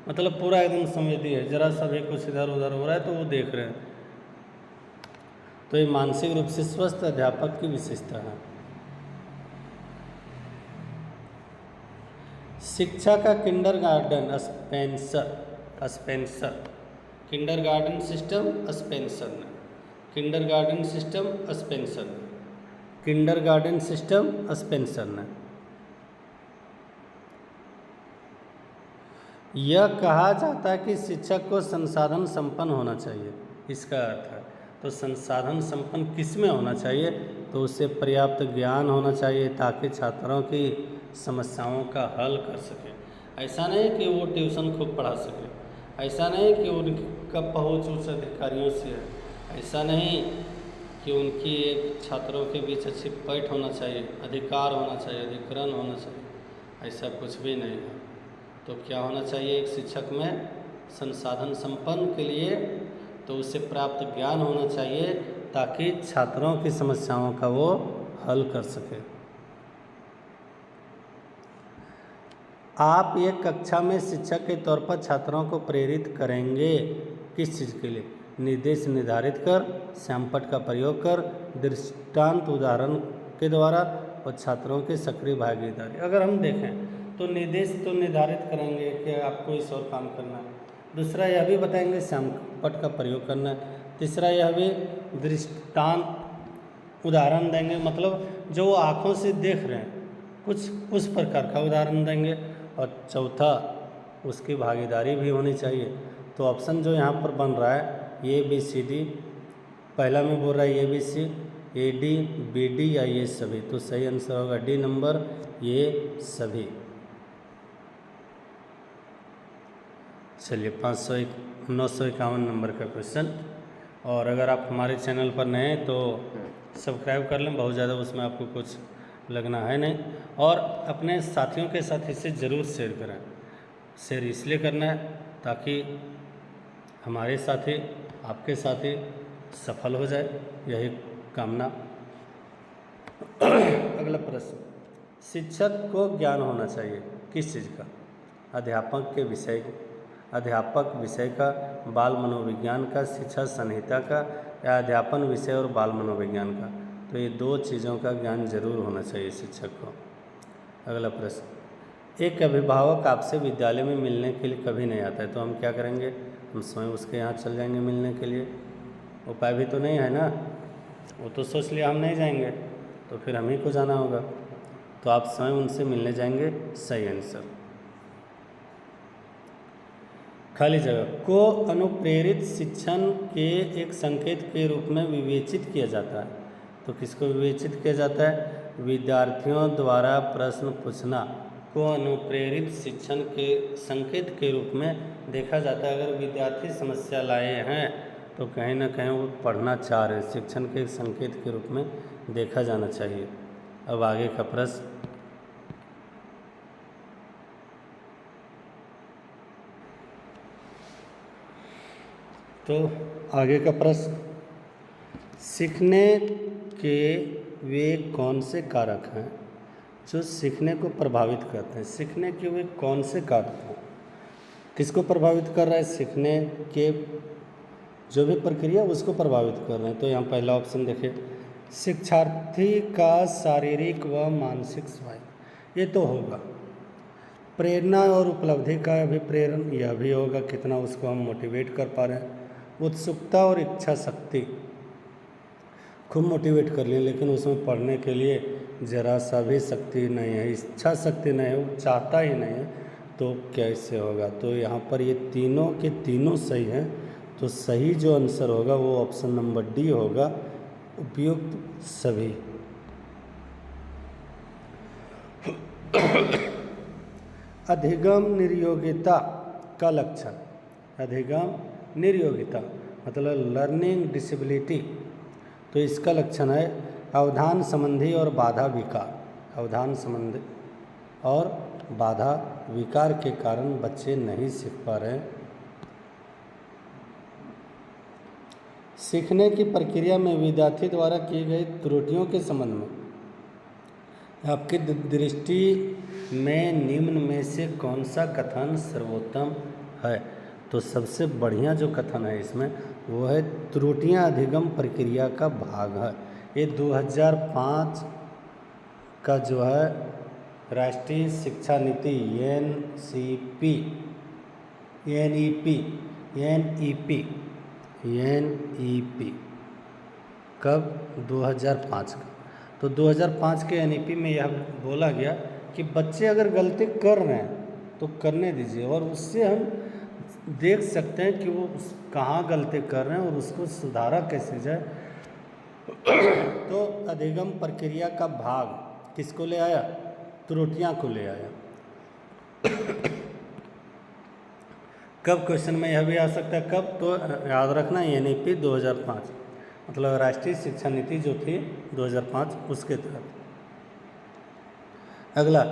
मतलब पूरा एकदम संवेदी है, जरा सा भी कुछ इधर उधर हो रहा है तो वो देख रहे हैं। तो ये मानसिक रूप से स्वस्थ अध्यापक की विशेषता है। शिक्षा का kindergarten Spencer kindergarten system Spencer ने kindergarten system Spencer kindergarten system Spencer ने यह कहा जाता है कि शिक्षक को संसाधन संपन्न होना चाहिए। इसका अर्थ है, तो संसाधन संपन्न किस में होना चाहिए? तो उसे पर्याप्त ज्ञान होना चाहिए ताकि छात्रों की समस्याओं का हल कर सके। ऐसा नहीं कि वो ट्यूशन खूब पढ़ा सके, ऐसा नहीं कि उनका पहुँच उच्च अधिकारियों से है, ऐसा नहीं कि उनकी एक छात्रों के बीच अच्छी पैठ होना चाहिए, अधिकार होना चाहिए, अधिकरण होना चाहिए, ऐसा कुछ भी नहीं है। तो क्या होना चाहिए एक शिक्षक में? संसाधन संपन्न के लिए तो उसे प्राप्त ज्ञान होना चाहिए ताकि छात्रों की समस्याओं का वो हल कर सके। आप एक कक्षा में शिक्षक के तौर पर छात्रों को प्रेरित करेंगे किस चीज़ के लिए? निर्देश निर्धारित कर, श्यामपट्ट का प्रयोग कर, दृष्टांत उदाहरण के द्वारा और छात्रों की सक्रिय भागीदारी। अगर हम देखें तो निर्देश तो निर्धारित करेंगे कि आपको इस और काम करना है, दूसरा यह भी बताएंगे श्यामपट्ट का प्रयोग करना है, तीसरा यह भी दृष्टांत उदाहरण देंगे, मतलब जो वो आँखों से देख रहे हैं कुछ उस प्रकार का उदाहरण देंगे, और चौथा उसकी भागीदारी भी होनी चाहिए। तो ऑप्शन जो यहाँ पर बन रहा है ABCD, पहला में बोल रहा है ABC, AD, BD या ये सभी, तो सही आंसर होगा डी नंबर, ये सभी। चलिए 951 नंबर का क्वेश्चन। और अगर आप हमारे चैनल पर नए हैं तो सब्सक्राइब कर लें, बहुत ज़्यादा उसमें आपको कुछ लगना है नहीं। और अपने साथियों के साथ इसे ज़रूर शेयर करें। शेयर इसलिए करना है ताकि हमारे साथी, आपके साथी सफल हो जाए, यही कामना। अगला प्रश्न, शिक्षक को ज्ञान होना चाहिए किस चीज़ का? अध्यापक विषय का, बाल मनोविज्ञान का, शिक्षा संहिता का, या अध्यापन विषय और बाल मनोविज्ञान का? तो ये दो चीज़ों का ज्ञान जरूर होना चाहिए शिक्षक को। अगला प्रश्न, एक अभिभावक आपसे विद्यालय में मिलने के लिए कभी नहीं आता है, तो हम क्या करेंगे? हम स्वयं उसके यहाँ चल जाएंगे मिलने के लिए। उपाय भी तो नहीं है ना, वो तो सोच लिया हम नहीं जाएंगे, तो फिर हम ही को जाना होगा, तो आप स्वयं उनसे मिलने जाएंगे, सही आंसर। खाली जगह को अनुप्रेरित शिक्षण के एक संकेत के रूप में विवेचित किया जाता है, तो किसको विवेचित किया जाता है? विद्यार्थियों द्वारा प्रश्न पूछना को अनुप्रेरित शिक्षण के संकेत के रूप में देखा जाता है। अगर विद्यार्थी समस्या लाए हैं तो कहीं ना कहीं वो पढ़ना चाह रहे, शिक्षण के संकेत के रूप में देखा जाना चाहिए। अब आगे का प्रश्न, तो आगे का प्रश्न, सीखने के वे कौन से कारक हैं जो सीखने को प्रभावित करते हैं? सीखने के वे कौन से कारक हैं किसको प्रभावित कर रहा है? सीखने के जो भी प्रक्रिया उसको प्रभावित कर रहे हैं। तो यहाँ पहला ऑप्शन देखिए, शिक्षार्थी का शारीरिक व मानसिक स्वास्थ्य, ये तो होगा। प्रेरणा और उपलब्धि का अभिप्रेरण, यह भी होगा, कितना उसको हम मोटिवेट कर पा रहे हैं। उत्सुकता और इच्छा शक्ति, खूब मोटिवेट कर लिए लेकिन उसमें पढ़ने के लिए ज़रा सा भी शक्ति नहीं है, इच्छा शक्ति नहीं है, वो चाहता ही नहीं है, तो कैसे होगा? तो यहाँ पर ये तीनों के तीनों सही हैं। तो सही जो आंसर होगा वो ऑप्शन नंबर डी होगा, उपयुक्त सभी। अधिगम निर्योग्यता का लक्षण, अधिगम निर्योग्यता मतलब लर्निंग डिसेबिलिटी, तो इसका लक्षण है अवधान संबंधी और बाधा विकार, अवधान संबंधी और बाधा विकार के कारण बच्चे नहीं सीख पा रहे हैं। सीखने की प्रक्रिया में विद्यार्थी द्वारा की गई त्रुटियों के संबंध में आपकी दृष्टि में निम्न में से कौन सा कथन सर्वोत्तम है? तो सबसे बढ़िया जो कथन है इसमें वो है त्रुटियां अधिगम प्रक्रिया का भाग है। ये 2005 का जो है राष्ट्रीय शिक्षा नीति एनईपी कब? 2005 का। तो 2005 के एनईपी में यह बोला गया कि बच्चे अगर गलती कर रहे हैं तो करने दीजिए, और उससे हम देख सकते हैं कि वो कहाँ गलती कर रहे हैं और उसको सुधारा कैसे जाए। तो अधिगम प्रक्रिया का भाग किसको ले आया? त्रुटियां को ले आया। कब क्वेश्चन में यह भी आ सकता है, कब? तो याद रखना एनईपी 2005 मतलब राष्ट्रीय शिक्षा नीति जो थी 2005 उसके तहत। अगला,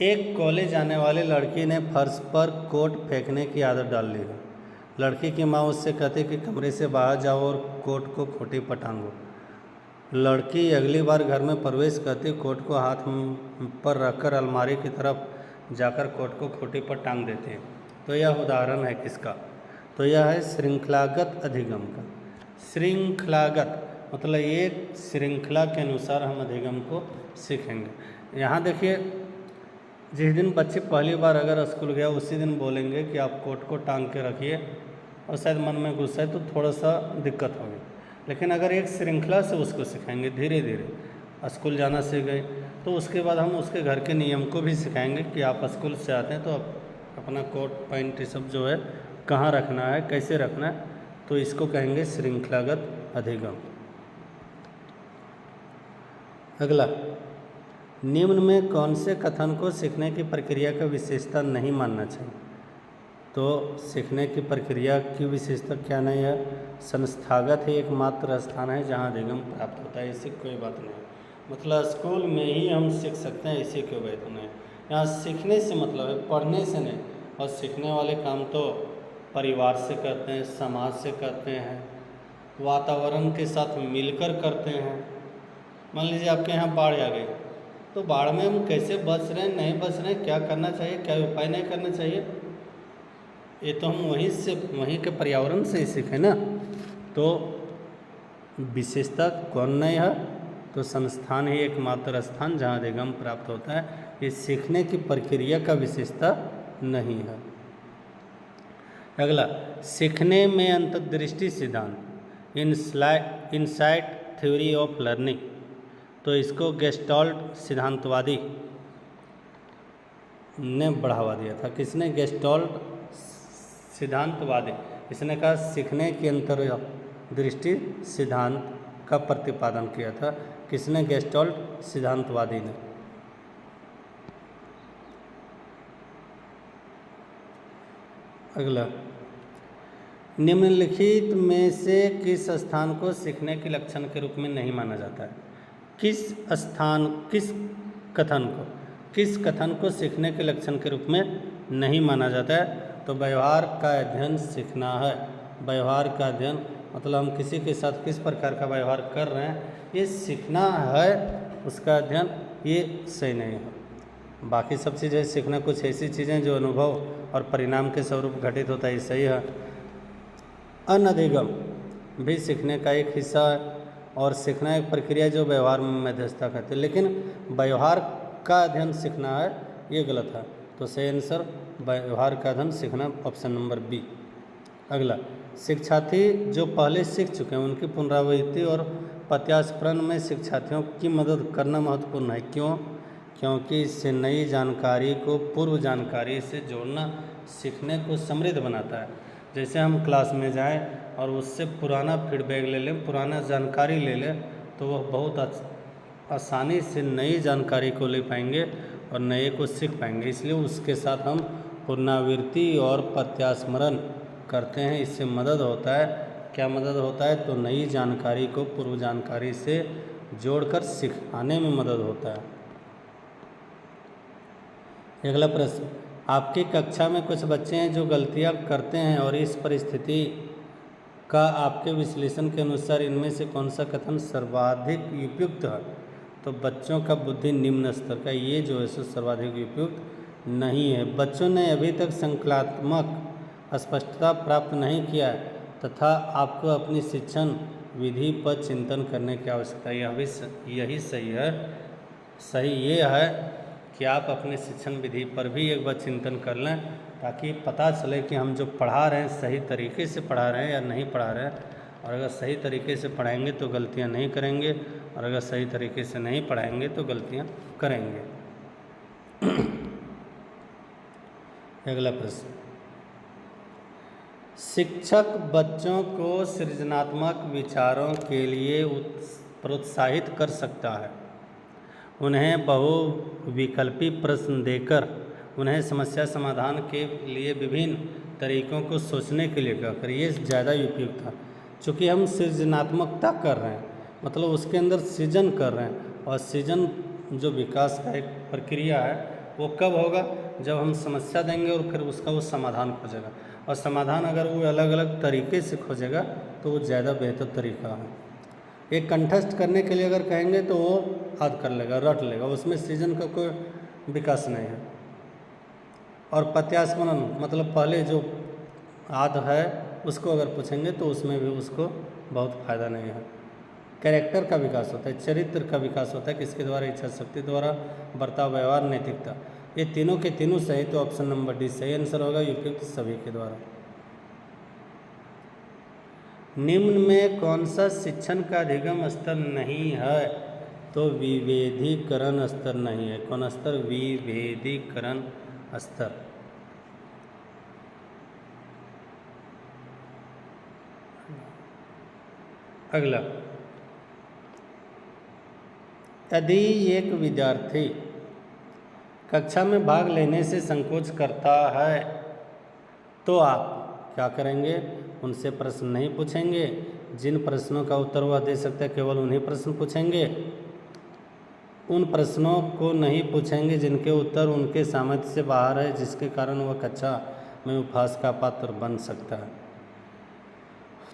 एक कॉलेज जाने वाली लड़की ने फर्श पर कोट फेंकने की आदत डाल ली है। लड़की की माँ उससे कहती कि कमरे से बाहर जाओ और कोट को खोटी पर टांगो। लड़की अगली बार घर में प्रवेश करती कोट को हाथ पर रखकर अलमारी की तरफ जाकर कोट को खोटी पर टांग देती है। तो यह उदाहरण है किसका? तो यह है श्रृंखलागत अधिगम का। श्रृंखलागत मतलब एक श्रृंखला के अनुसार हम अधिगम को सीखेंगे। यहाँ देखिए, जिस दिन बच्चे पहली बार अगर स्कूल गया उसी दिन बोलेंगे कि आप कोट को टांग के रखिए, और शायद मन में गुस्सा है तो थोड़ा सा दिक्कत होगी। लेकिन अगर एक श्रृंखला से उसको सिखाएंगे, धीरे धीरे स्कूल जाना सीख गए, तो उसके बाद हम उसके घर के नियम को भी सिखाएंगे कि आप स्कूल से आते हैं तो अपना कोट पैंट ये सब जो है कहाँ रखना है, कैसे रखना है। तो इसको कहेंगे श्रृंखलागत अधिगम। अगला, निम्न में कौन से कथन को सीखने की प्रक्रिया का विशेषता नहीं मानना चाहिए? तो सीखने की प्रक्रिया की विशेषता क्या नहीं है? संस्थागत ही एकमात्र स्थान है जहाँ अधिगम प्राप्त होता है, इससे कोई बात नहीं। मतलब स्कूल में ही हम सीख सकते हैं, इसी कोई बात नहीं। यहाँ सीखने से मतलब है पढ़ने से नहीं, और सीखने वाले काम तो परिवार से करते हैं, समाज से करते हैं, वातावरण के साथ मिलकर करते हैं। मान लीजिए आपके यहाँ बाढ़ आ गई, तो बाढ़ में हम कैसे बच रहे हैं, नहीं बच रहे हैं, क्या करना चाहिए, क्या उपाय नहीं करना चाहिए, ये तो हम वहीं के पर्यावरण से ही सीखें ना। तो विशेषता कौन नहीं है? तो संस्थान ही एकमात्र स्थान जहाँ अधिगम प्राप्त होता है। ये सीखने की प्रक्रिया का विशेषता नहीं है। अगला, सीखने में अंतर्दृष्टि सिद्धांत, इनसाइट थ्योरी ऑफ लर्निंग, तो इसको गेस्टाल्ट सिद्धांतवादी ने बढ़ावा दिया था। किसने? गेस्टाल्ट सिद्धांतवादी। इसने कहा सीखने के अंतर्दृष्टि सिद्धांत का प्रतिपादन किया था। किसने? गेस्टाल्ट सिद्धांतवादी ने। अगला, निम्नलिखित में से किस स्थान को सीखने के लक्षण के रूप में नहीं माना जाता है? किस कथन को सीखने के लक्षण के रूप में नहीं माना जाता है? तो व्यवहार का अध्ययन सीखना है। व्यवहार का अध्ययन मतलब हम किसी के साथ किस प्रकार का व्यवहार कर रहे हैं, ये सीखना है, उसका अध्ययन ये सही नहीं है। बाकी सब चीज़ें सीखना कुछ ऐसी चीज़ें जो अनुभव और परिणाम के स्वरूप घटित होता है, सही है। अनधिगम भी सीखने का एक हिस्सा है और सीखना एक प्रक्रिया जो व्यवहार में मध्यस्थता करती है, लेकिन व्यवहार का अध्ययन सीखना है ये गलत है। तो सही आंसर व्यवहार का अध्ययन सीखना, ऑप्शन नंबर बी। अगला, शिक्षार्थी जो पहले सीख चुके हैं उनकी पुनरावृत्ति और प्रत्यास्परण में शिक्षार्थियों की मदद करना महत्वपूर्ण है। क्यों? क्योंकि इससे नई जानकारी को पूर्व जानकारी से जोड़ना सीखने को समृद्ध बनाता है। जैसे हम क्लास में जाएं और उससे पुराना फीडबैक ले लें, पुराना जानकारी ले लें, तो वह बहुत आसानी से नई जानकारी को ले पाएंगे और नए को सीख पाएंगे। इसलिए उसके साथ हम पुनरावृत्ति और प्रत्यास्मरण करते हैं, इससे मदद होता है। क्या मदद होता है? तो नई जानकारी को पूर्व जानकारी से जोड़कर सिखाने में मदद होता है। अगला प्रश्न, आपकी कक्षा में कुछ बच्चे हैं जो गलतियां करते हैं और इस परिस्थिति का आपके विश्लेषण के अनुसार इनमें से कौन सा कथन सर्वाधिक उपयुक्त है? तो बच्चों का बुद्धि निम्न स्तर का, ये जो है सो सर्वाधिक उपयुक्त नहीं है। बच्चों ने अभी तक संकल्पात्मक स्पष्टता प्राप्त नहीं किया है तथा आपको अपनी शिक्षण विधि पर चिंतन करने की आवश्यकता है। यही सही है। सही ये है कि आप अपने शिक्षण विधि पर भी एक बार चिंतन कर लें, ताकि पता चले कि हम जो पढ़ा रहे हैं सही तरीके से पढ़ा रहे हैं या नहीं पढ़ा रहे हैं। और अगर सही तरीके से पढ़ाएंगे तो गलतियां नहीं करेंगे, और अगर सही तरीके से नहीं पढ़ाएंगे तो गलतियां करेंगे। अगला प्रश्न, शिक्षक बच्चों को सृजनात्मक विचारों के लिए प्रोत्साहित कर सकता है। उन्हें बहुविकल्पी प्रश्न देकर उन्हें समस्या समाधान के लिए विभिन्न तरीकों को सोचने के लिए कहकर, ये ज़्यादा उपयुक्त है। चूँकि हम सृजनात्मकता कर रहे हैं, मतलब उसके अंदर सृजन कर रहे हैं, और सृजन जो विकास का एक प्रक्रिया है वो कब होगा? जब हम समस्या देंगे और फिर उसका वो समाधान खोजेगा, और समाधान अगर वो अलग अलग तरीके से खोजेगा तो वो ज़्यादा बेहतर तरीका है। एक कंठस्थ करने के लिए अगर कहेंगे तो वो याद कर लेगा, रट लेगा, उसमें सृजन का कोई विकास नहीं है। और प्रत्यास्मरण मतलब पहले जो याद है उसको अगर पूछेंगे तो उसमें भी उसको बहुत फ़ायदा नहीं है। कैरेक्टर का विकास होता है, चरित्र का विकास होता है, किसके द्वारा? इच्छा शक्ति द्वारा, बर्ताव, व्यवहार, नैतिकता। ये तीनों के तीनों सही, तो ऑप्शन नंबर डी सही आंसर होगा, उपयुक्त सभी के द्वारा। निम्न में कौन सा शिक्षण का अधिगम स्तर नहीं है? तो विभेदीकरण स्तर नहीं है। कौन स्तर? विभेदीकरण स्तर। अगला, यदि एक विद्यार्थी कक्षा में भाग लेने से संकोच करता है तो आप क्या करेंगे? उनसे प्रश्न नहीं पूछेंगे, जिन प्रश्नों का उत्तर वह दे सकता है केवल उन्हीं प्रश्न पूछेंगे। उन प्रश्नों को नहीं पूछेंगे जिनके उत्तर उनके सामर्थ्य से बाहर है, जिसके कारण वह कक्षा में उपहास का पात्र बन सकता है।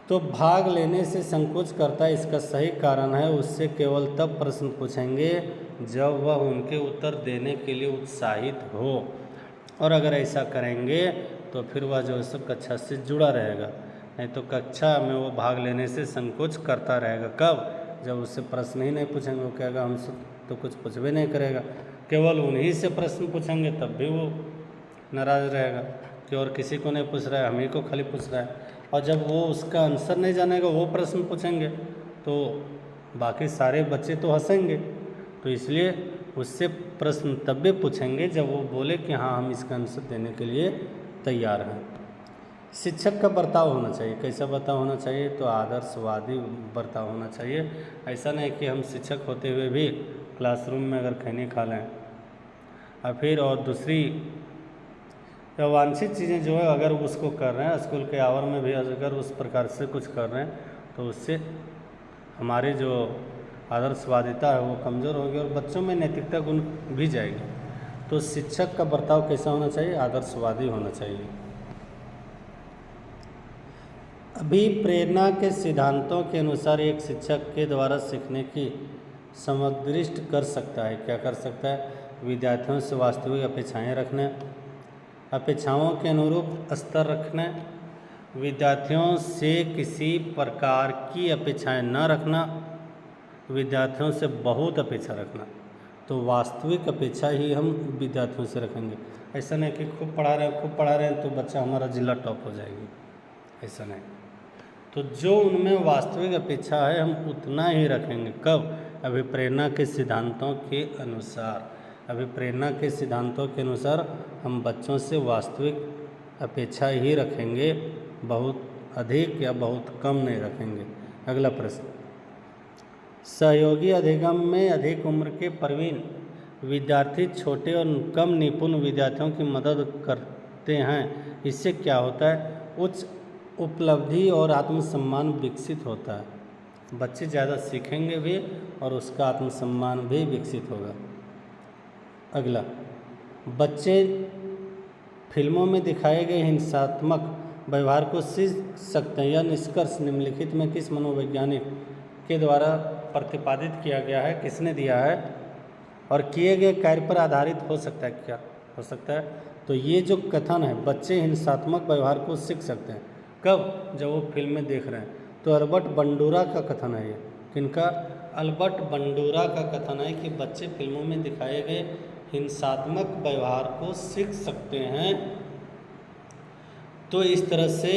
तो भाग लेने से संकोच करता है, इसका सही कारण है उससे केवल तब प्रश्न पूछेंगे जब वह उनके उत्तर देने के लिए उत्साहित हो, और अगर ऐसा करेंगे तो फिर वह जो है सब कक्षा से जुड़ा रहेगा। नहीं तो कक्षा में वो भाग लेने से संकोच करता रहेगा। कब? जब उससे प्रश्न ही नहीं पूछेंगे, वो कहेगा हमसे तो कुछ पूछबे नहीं करेगा, केवल उन्हीं से प्रश्न पूछेंगे तब भी वो नाराज़ रहेगा कि और किसी को नहीं पूछ रहा है, हम ही को खाली पूछ रहा है। और जब वो उसका आंसर नहीं जानेगा, वो प्रश्न पूछेंगे तो बाकी सारे बच्चे तो हंसेंगे। तो इसलिए उससे प्रश्न तब भी पूछेंगे जब वो बोले कि हाँ हम इसका आंसर देने के लिए तैयार हैं। शिक्षक का बर्ताव होना चाहिए, कैसा बर्ताव होना चाहिए? तो आदर्शवादी बर्ताव होना चाहिए। ऐसा नहीं कि हम शिक्षक होते हुए भी क्लासरूम में अगर खैनी खा लें और फिर और दूसरी वांछित चीज़ें जो है अगर उसको कर रहे हैं, स्कूल के आवर में भी अगर उस प्रकार से कुछ कर रहे हैं तो उससे हमारी जो आदर्शवादिता है वो कमज़ोर होगी और बच्चों में नैतिकता गुण भी जाएगी। तो शिक्षक का बर्ताव कैसा होना चाहिए? आदर्शवादी होना चाहिए। अभी प्रेरणा के सिद्धांतों के अनुसार एक शिक्षक के द्वारा सीखने की समदृष्ट कर सकता है। क्या कर सकता है? विद्यार्थियों से वास्तविक अपेक्षाएं रखने, अपेक्षाओं के अनुरूप स्तर रखना, विद्यार्थियों से किसी प्रकार की अपेक्षाएं न रखना, विद्यार्थियों से बहुत अपेक्षा रखना। तो वास्तविक अपेक्षा ही हम विद्यार्थियों से रखेंगे। ऐसा नहीं कि खूब पढ़ा रहे हैं तो बच्चा हमारा जिला टॉप हो जाएगी, ऐसा नहीं। तो जो उनमें वास्तविक अपेक्षा है हम उतना ही रखेंगे। कब? अभिप्रेरणा के सिद्धांतों के अनुसार। अभिप्रेरणा के सिद्धांतों के अनुसार हम बच्चों से वास्तविक अपेक्षा ही रखेंगे, बहुत अधिक या बहुत कम नहीं रखेंगे। अगला प्रश्न, सहयोगी अधिगम में अधिक उम्र के प्रवीण विद्यार्थी छोटे और कम निपुण विद्यार्थियों की मदद करते हैं। इससे क्या होता है? उच्च उपलब्धि और आत्मसम्मान विकसित होता है। बच्चे ज़्यादा सीखेंगे भी और उसका आत्मसम्मान भी विकसित होगा। अगला, बच्चे फिल्मों में दिखाए गए हिंसात्मक व्यवहार को सीख सकते हैं। यह निष्कर्ष निम्नलिखित में किस मनोवैज्ञानिक के द्वारा प्रतिपादित किया गया है? किसने दिया है? और किए गए कार्य पर आधारित हो सकता है? क्या हो सकता है? तो ये जो कथन है, बच्चे हिंसात्मक व्यवहार को सीख सकते हैं। कब? जब वो फिल्म में देख रहे हैं। तो अल्बर्ट बंडूरा का कथन है ये। किनका? अल्बर्ट बंडूरा का कथन है कि बच्चे फिल्मों में दिखाए गए हिंसात्मक व्यवहार को सीख सकते हैं। तो इस तरह से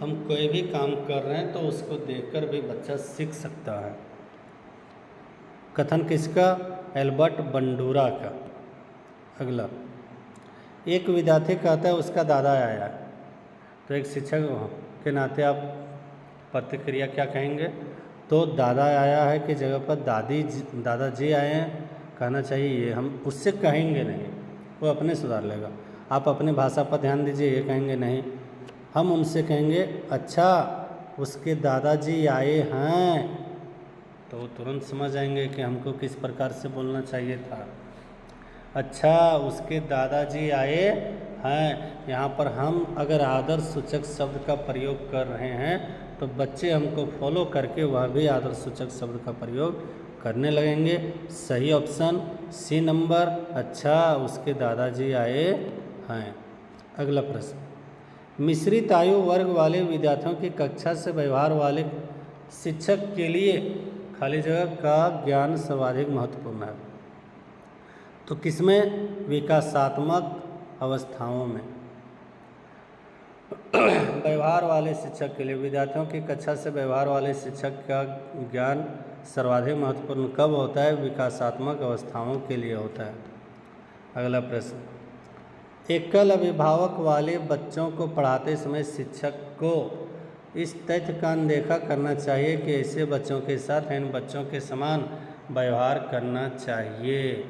हम कोई भी काम कर रहे हैं तो उसको देखकर भी बच्चा सीख सकता है। कथन किसका? एल्बर्ट बंडूरा का। अगला, एक विद्यार्थी कहता है उसका दादा आया है। तो एक शिक्षक के नाते आप प्रतिक्रिया क्या कहेंगे? तो दादा आया है की जगह पर दादाजी आए हैं कहना चाहिए। ये हम उससे कहेंगे नहीं, वो अपने सुधार लेगा। आप अपनी भाषा पर ध्यान दीजिए, ये कहेंगे नहीं। हम उनसे कहेंगे अच्छा उसके दादाजी आए हैं, तो वो तुरंत समझ जाएंगे कि हमको किस प्रकार से बोलना चाहिए था। अच्छा उसके दादाजी आए हैं, यहाँ पर हम अगर आदर सूचक शब्द का प्रयोग कर रहे हैं तो बच्चे हमको फॉलो करके वह भी आदर सूचक शब्द का प्रयोग करने लगेंगे। सही ऑप्शन सी नंबर, अच्छा उसके दादाजी आए हैं। अगला प्रश्न, मिश्रित आयु वर्ग वाले विद्यार्थियों की कक्षा से व्यवहार वाले शिक्षक के लिए खाली जगह का ज्ञान सर्वाधिक महत्वपूर्ण है। तो किसमें? विकासात्मक अवस्थाओं में। व्यवहार वाले शिक्षक के लिए विद्यार्थियों की कक्षा से व्यवहार वाले शिक्षक का ज्ञान सर्वाधिक महत्वपूर्ण कब होता है? विकासात्मक अवस्थाओं के लिए होता है। अगला प्रश्न, एकल अभिभावक वाले बच्चों को पढ़ाते समय शिक्षक को इस तथ्य का अनदेखा करना चाहिए कि ऐसे बच्चों के साथ इन बच्चों के समान व्यवहार करना चाहिए।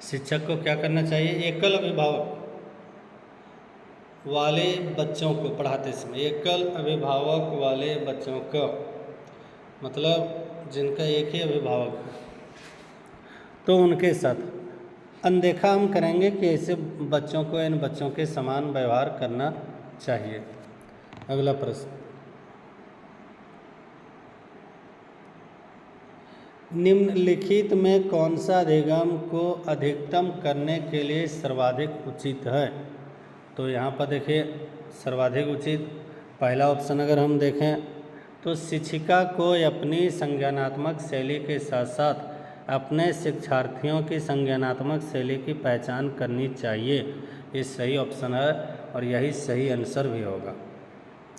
शिक्षक को क्या करना चाहिए? एकल अभिभावक वाले बच्चों को पढ़ाते समय, एकल अभिभावक वाले बच्चों को मतलब जिनका एक ही अभिभावक है, तो उनके साथ अनदेखा हम करेंगे कि ऐसे बच्चों को इन बच्चों के समान व्यवहार करना चाहिए। अगला प्रश्न, निम्नलिखित में कौन सा अधिगम को अधिकतम करने के लिए सर्वाधिक उचित है? तो यहाँ पर देखिए सर्वाधिक उचित पहला ऑप्शन अगर हम देखें तो शिक्षिका को अपनी संज्ञानात्मक शैली के साथ साथ अपने शिक्षार्थियों की संज्ञानात्मक शैली की पहचान करनी चाहिए। ये सही ऑप्शन है और यही सही आंसर भी होगा।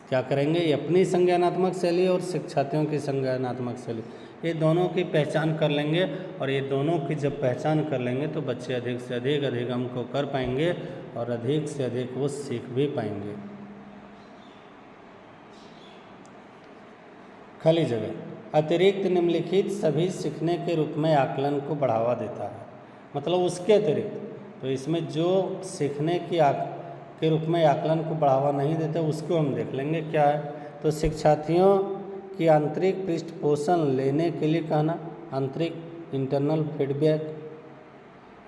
क्या करेंगे? अपनी संज्ञानात्मक शैली और शिक्षार्थियों की संज्ञानात्मक शैली, ये दोनों की पहचान कर लेंगे। और ये दोनों की जब पहचान कर लेंगे तो बच्चे अधिक से अधिक अधिगम को कर पाएंगे और अधिक से अधिक वो सीख भी पाएंगे। खाली जगह, अतिरिक्त निम्नलिखित सभी सीखने के रूप में आकलन को बढ़ावा देता है। मतलब उसके अतिरिक्त, तो इसमें जो सीखने के रूप में आकलन को बढ़ावा नहीं देते उसको हम देख लेंगे क्या है। तो शिक्षार्थियों की आंतरिक पृष्ठपोषण लेने के लिए कहना, आंतरिक इंटरनल फीडबैक,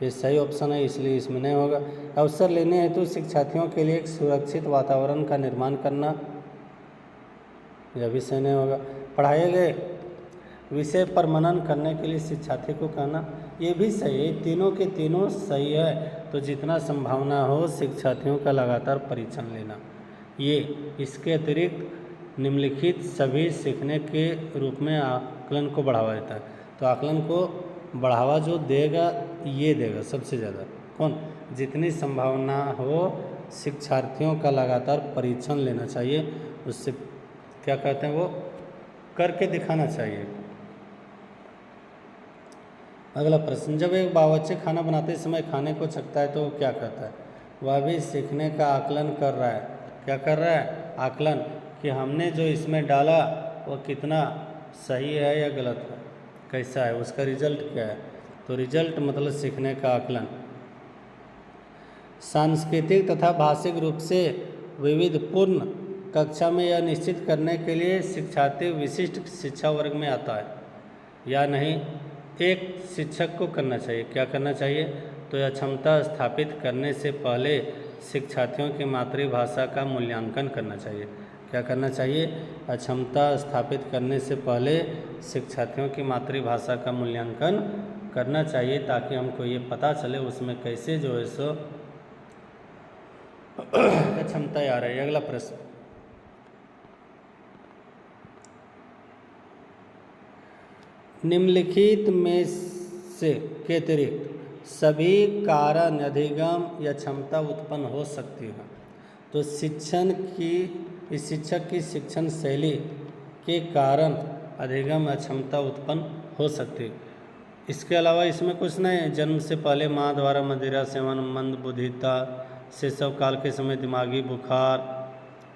ये सही ऑप्शन है इसलिए इसमें नहीं होगा। अवसर लेने हेतु शिक्षार्थियों के लिए एक सुरक्षित वातावरण का निर्माण करना, यह भी सही नहीं होगा। पढ़ाए गए विषय पर मनन करने के लिए शिक्षार्थी को कहना, ये भी सही है, तीनों के तीनों सही है। तो जितना संभावना हो शिक्षार्थियों का लगातार परीक्षण लेना। ये इसके अतिरिक्त निम्नलिखित सभी सीखने के रूप में आकलन को बढ़ावा देता है। तो आकलन को बढ़ावा जो देगा ये देगा सबसे ज़्यादा, कौन? जितनी संभावना हो शिक्षार्थियों का लगातार परीक्षण लेना चाहिए, उससे क्या कहते हैं वो करके दिखाना चाहिए। अगला प्रश्न, जब एक बावर्ची खाना बनाते समय खाने को चखता है तो वो क्या कहता है? वह भी सीखने का आकलन कर रहा है। क्या कर रहा है? आकलन, कि हमने जो इसमें डाला वो कितना सही है या गलत है, कैसा है, उसका रिजल्ट क्या है। तो रिजल्ट मतलब सीखने का आकलन। सांस्कृतिक तथा भाषिक रूप से विविधपूर्ण कक्षा में यह निश्चित करने के लिए शिक्षार्थी विशिष्ट शिक्षा वर्ग में आता है या नहीं, एक शिक्षक को करना चाहिए। क्या करना चाहिए? तो यह क्षमता स्थापित करने से पहले शिक्षार्थियों की मातृभाषा का मूल्यांकन करना चाहिए। क्या करना चाहिए? अक्षमता स्थापित करने से पहले शिक्षार्थियों की मातृभाषा का मूल्यांकन करना चाहिए, ताकि हमको ये पता चले उसमें कैसे जो है सो क्षमता आ रही है। अगला प्रश्न, निम्नलिखित में से के अतिरिक्त सभी कारण अधिगम या क्षमता उत्पन्न हो सकती है। तो इस शिक्षक की शिक्षण शैली के कारण अधिगम या क्षमता उत्पन्न हो सकती है। इसके अलावा इसमें कुछ नहीं है। जन्म से पहले माँ द्वारा मदिरा सेवन, मंद बुद्धिता, शैशव काल के समय दिमागी बुखार।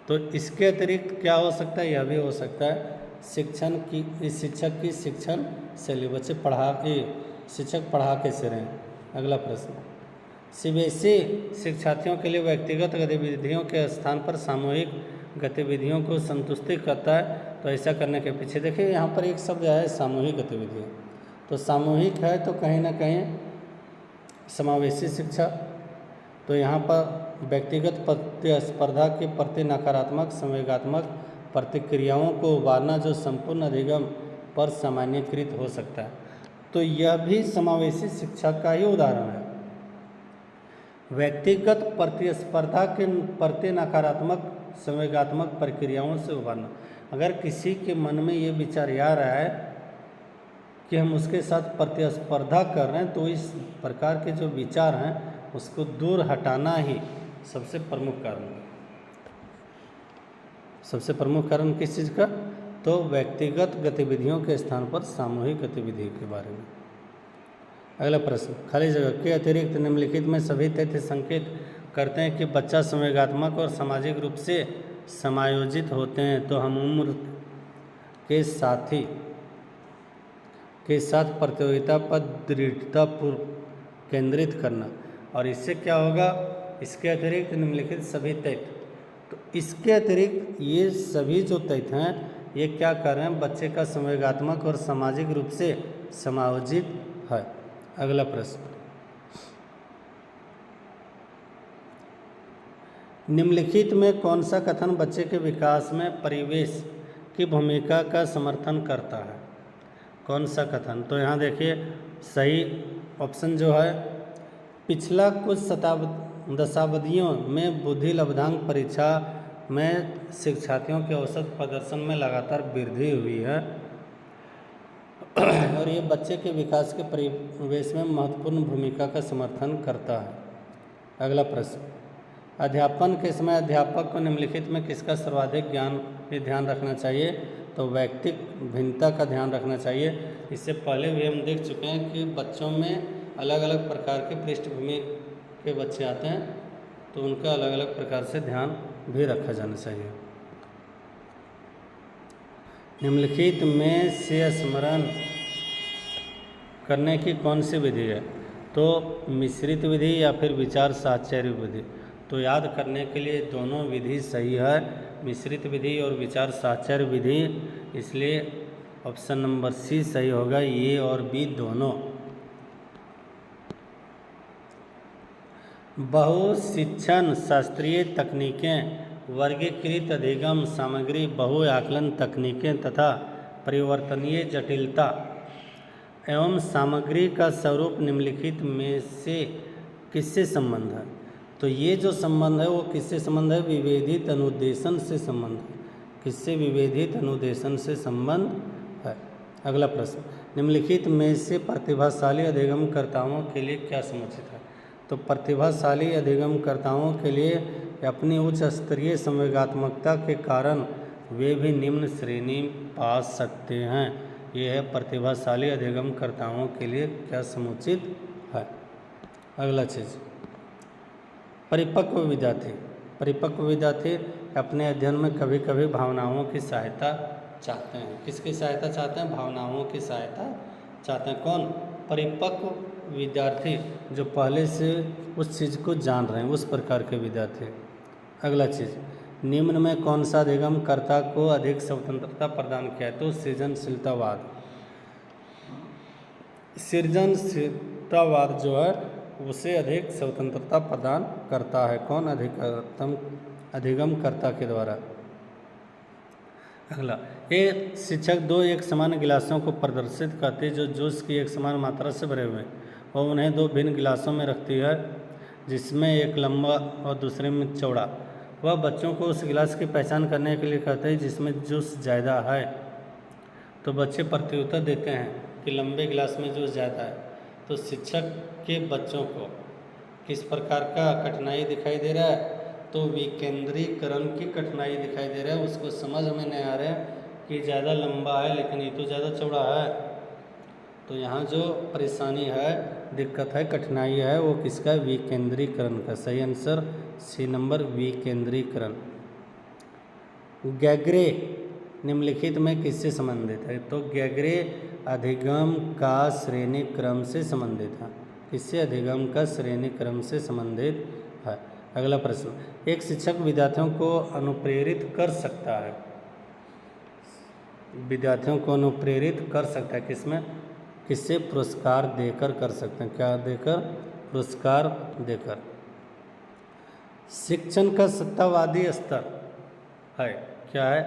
तो इसके अतिरिक्त क्या हो सकता है? यह भी हो सकता है इस शिक्षक की शिक्षण शैली, बच्चे शिक्षक पढ़ा कैसे रहें। अगला प्रश्न, सीबीएसई शिक्षार्थियों के लिए व्यक्तिगत गतिविधियों के स्थान पर सामूहिक गतिविधियों को संतुष्टि करता है। तो ऐसा करने के पीछे देखिए यहाँ पर एक शब्द है सामूहिक गतिविधियाँ। तो सामूहिक है तो कहीं ना कहीं समावेशी शिक्षा। तो यहाँ पर व्यक्तिगत प्रतिस्पर्धा के प्रति नकारात्मक संवेगात्मक प्रतिक्रियाओं को उबारना जो संपूर्ण अधिगम पर सामान्यीकृत हो सकता है। तो यह भी समावेशी शिक्षा का ही उदाहरण है। व्यक्तिगत प्रतिस्पर्धा के प्रति नकारात्मक संवेगात्मक प्रक्रियाओं से उबारना। अगर किसी के मन में ये विचार आ रहा है कि हम उसके साथ प्रतिस्पर्धा कर रहे हैं, तो इस प्रकार के जो विचार हैं उसको दूर हटाना ही सबसे प्रमुख कारण है। सबसे प्रमुख कारण किस चीज़ का? तो व्यक्तिगत गतिविधियों के स्थान पर सामूहिक गतिविधि के बारे में। अगला प्रश्न, खाली जगह के अतिरिक्त निम्नलिखित में सभी तथ्य संकेत करते हैं कि बच्चा संवेगात्मक और सामाजिक रूप से समायोजित होते हैं। तो हम उम्र के साथ प्रतियोगिता पर दृढ़तापूर्वक केंद्रित करना। और इससे क्या होगा? इसके अतिरिक्त निम्नलिखित सभी तथ्य। तो इसके अतिरिक्त ये सभी जो तथ्य हैं ये क्या कर रहे हैं? बच्चे का संवेगात्मक और सामाजिक रूप से समायोजित है। अगला प्रश्न, निम्नलिखित में कौन सा कथन बच्चे के विकास में परिवेश की भूमिका का समर्थन करता है? कौन सा कथन? तो यहाँ देखिए सही ऑप्शन जो है, पिछला कुछ दशाब्दियों में बुद्धि लब्धांक परीक्षा में शिक्षार्थियों के औसत प्रदर्शन में लगातार वृद्धि हुई है और ये बच्चे के विकास के परिवेश में महत्वपूर्ण भूमिका का समर्थन करता है। अगला प्रश्न, अध्यापन के समय अध्यापक को निम्नलिखित में किसका सर्वाधिक ज्ञान पे ध्यान रखना चाहिए? तो व्यक्तिक भिन्नता का ध्यान रखना चाहिए। इससे पहले भी हम देख चुके हैं कि बच्चों में अलग अलग प्रकार के पृष्ठभूमि के बच्चे आते हैं, तो उनका अलग अलग प्रकार से ध्यान भी रखा जाना चाहिए। निम्नलिखित में से स्मरण करने की कौन सी विधि है? तो मिश्रित विधि या फिर विचार साहचर्य विधि। तो याद करने के लिए दोनों विधि सही है, मिश्रित विधि और विचार साहचर्य विधि। इसलिए ऑप्शन नंबर सी सही होगा, ए और बी दोनों। बहुशिक्षण शास्त्रीय तकनीकें, वर्गीकृत अधिगम सामग्री, बहु आकलन तकनीकें तथा परिवर्तनीय जटिलता एवं सामग्री का स्वरूप निम्नलिखित में से किससे संबंध है? तो ये जो संबंध है वो किससे संबंध है? विभेदित अनुदेशन से संबंध है। किससे? विभेदित अनुदेशन से संबंध है। अगला प्रश्न, निम्नलिखित में से प्रतिभाशाली अधिगमकर्ताओं के लिए क्या समुचित है? तो प्रतिभाशाली अधिगमकर्ताओं के लिए अपनी उच्च स्तरीय संवेगात्मकता के कारण वे भी निम्न श्रेणी पा सकते हैं। ये है प्रतिभाशाली अधिगमकर्ताओं के लिए क्या समुचित है। अगला चीज़, परिपक्व विद्यार्थी। परिपक्व विद्यार्थी अपने अध्ययन में कभी कभी भावनाओं की सहायता चाहते हैं। किसकी सहायता चाहते हैं? भावनाओं की सहायता चाहते हैं। कौन? परिपक्व विद्यार्थी, जो पहले से उस चीज़ को जान रहे हैं, उस प्रकार के विद्यार्थी। अगला चीज़, निम्न में कौन सा अधिगमकर्ता को अधिक स्वतंत्रता प्रदान किया है? तो सृजनशीलतावाद। सृजनशीलतावाद जो है उसे अधिक स्वतंत्रता प्रदान करता है। कौन? अधिगमकर्ता के द्वारा। अगला, ये शिक्षक दो एक समान गिलासों को प्रदर्शित करते जो जूस की एक समान मात्रा से भरे हुए और उन्हें दो भिन्न गिलासों में रखती है, जिसमें एक लंबा और दूसरे में चौड़ा। वह बच्चों को उस गिलास की पहचान करने के लिए कहते हैं जिसमें जूस ज़्यादा है। तो बच्चे प्रत्युत्तर देते हैं कि लंबे गिलास में जूस ज़्यादा है। तो शिक्षक के बच्चों को किस प्रकार का कठिनाई दिखाई दे रहा है? तो विकेंद्रीकरण की कठिनाई दिखाई दे रहा है। उसको समझ में नहीं आ रहा है कि ज़्यादा लंबा है लेकिन ये तो ज़्यादा चौड़ा है। तो यहाँ जो परेशानी है, दिक्कत है, कठिनाई है, वो किसका? विकेंद्रीकरण का। सही आंसर सी नंबर, विकेंद्रीकरण। गैग्रे निम्नलिखित में किससे संबंधित है? तो गैग्रे अधिगम का श्रेणी क्रम से संबंधित है। किससे? अधिगम का श्रेणी क्रम से संबंधित है। अगला प्रश्न, एक शिक्षक विद्यार्थियों को अनुप्रेरित कर सकता है। विद्यार्थियों को अनुप्रेरित कर सकता है किसमें? किससे? पुरस्कार देकर कर सकते हैं। क्या देकर? पुरस्कार देकर। शिक्षण का सत्तावादी स्तर है, क्या है?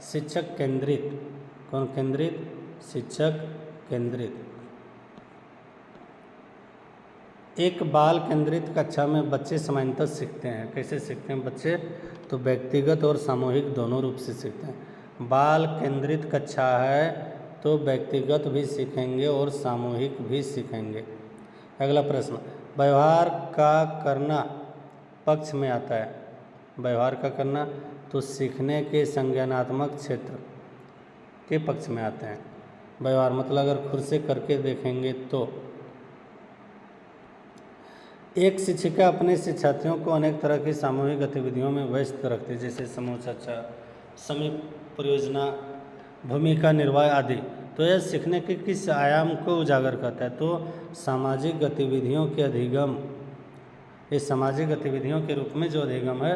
शिक्षक केंद्रित। कौन केंद्रित? शिक्षक केंद्रित। एक बाल केंद्रित कक्षा में बच्चे सामान्यतः सीखते हैं। कैसे सीखते हैं बच्चे? तो व्यक्तिगत और सामूहिक दोनों रूप से सीखते हैं। बाल केंद्रित कक्षा है तो व्यक्तिगत भी सीखेंगे और सामूहिक भी सीखेंगे। अगला प्रश्न, व्यवहार का करना पक्ष में आता है। व्यवहार का करना तो सीखने के संज्ञानात्मक क्षेत्र के पक्ष में आते हैं। व्यवहार मतलब अगर खुद से करके देखेंगे तो। एक शिक्षिका अपने शिक्षार्थियों को अनेक तरह की सामूहिक गतिविधियों में व्यस्त रखती है, जैसे समूह चर्चा, समीप परियोजना, भूमिका निर्वाह आदि। तो यह सीखने के किस आयाम को उजागर करता है? तो सामाजिक गतिविधियों के अधिगम। ये सामाजिक गतिविधियों के रूप में जो अधिगम है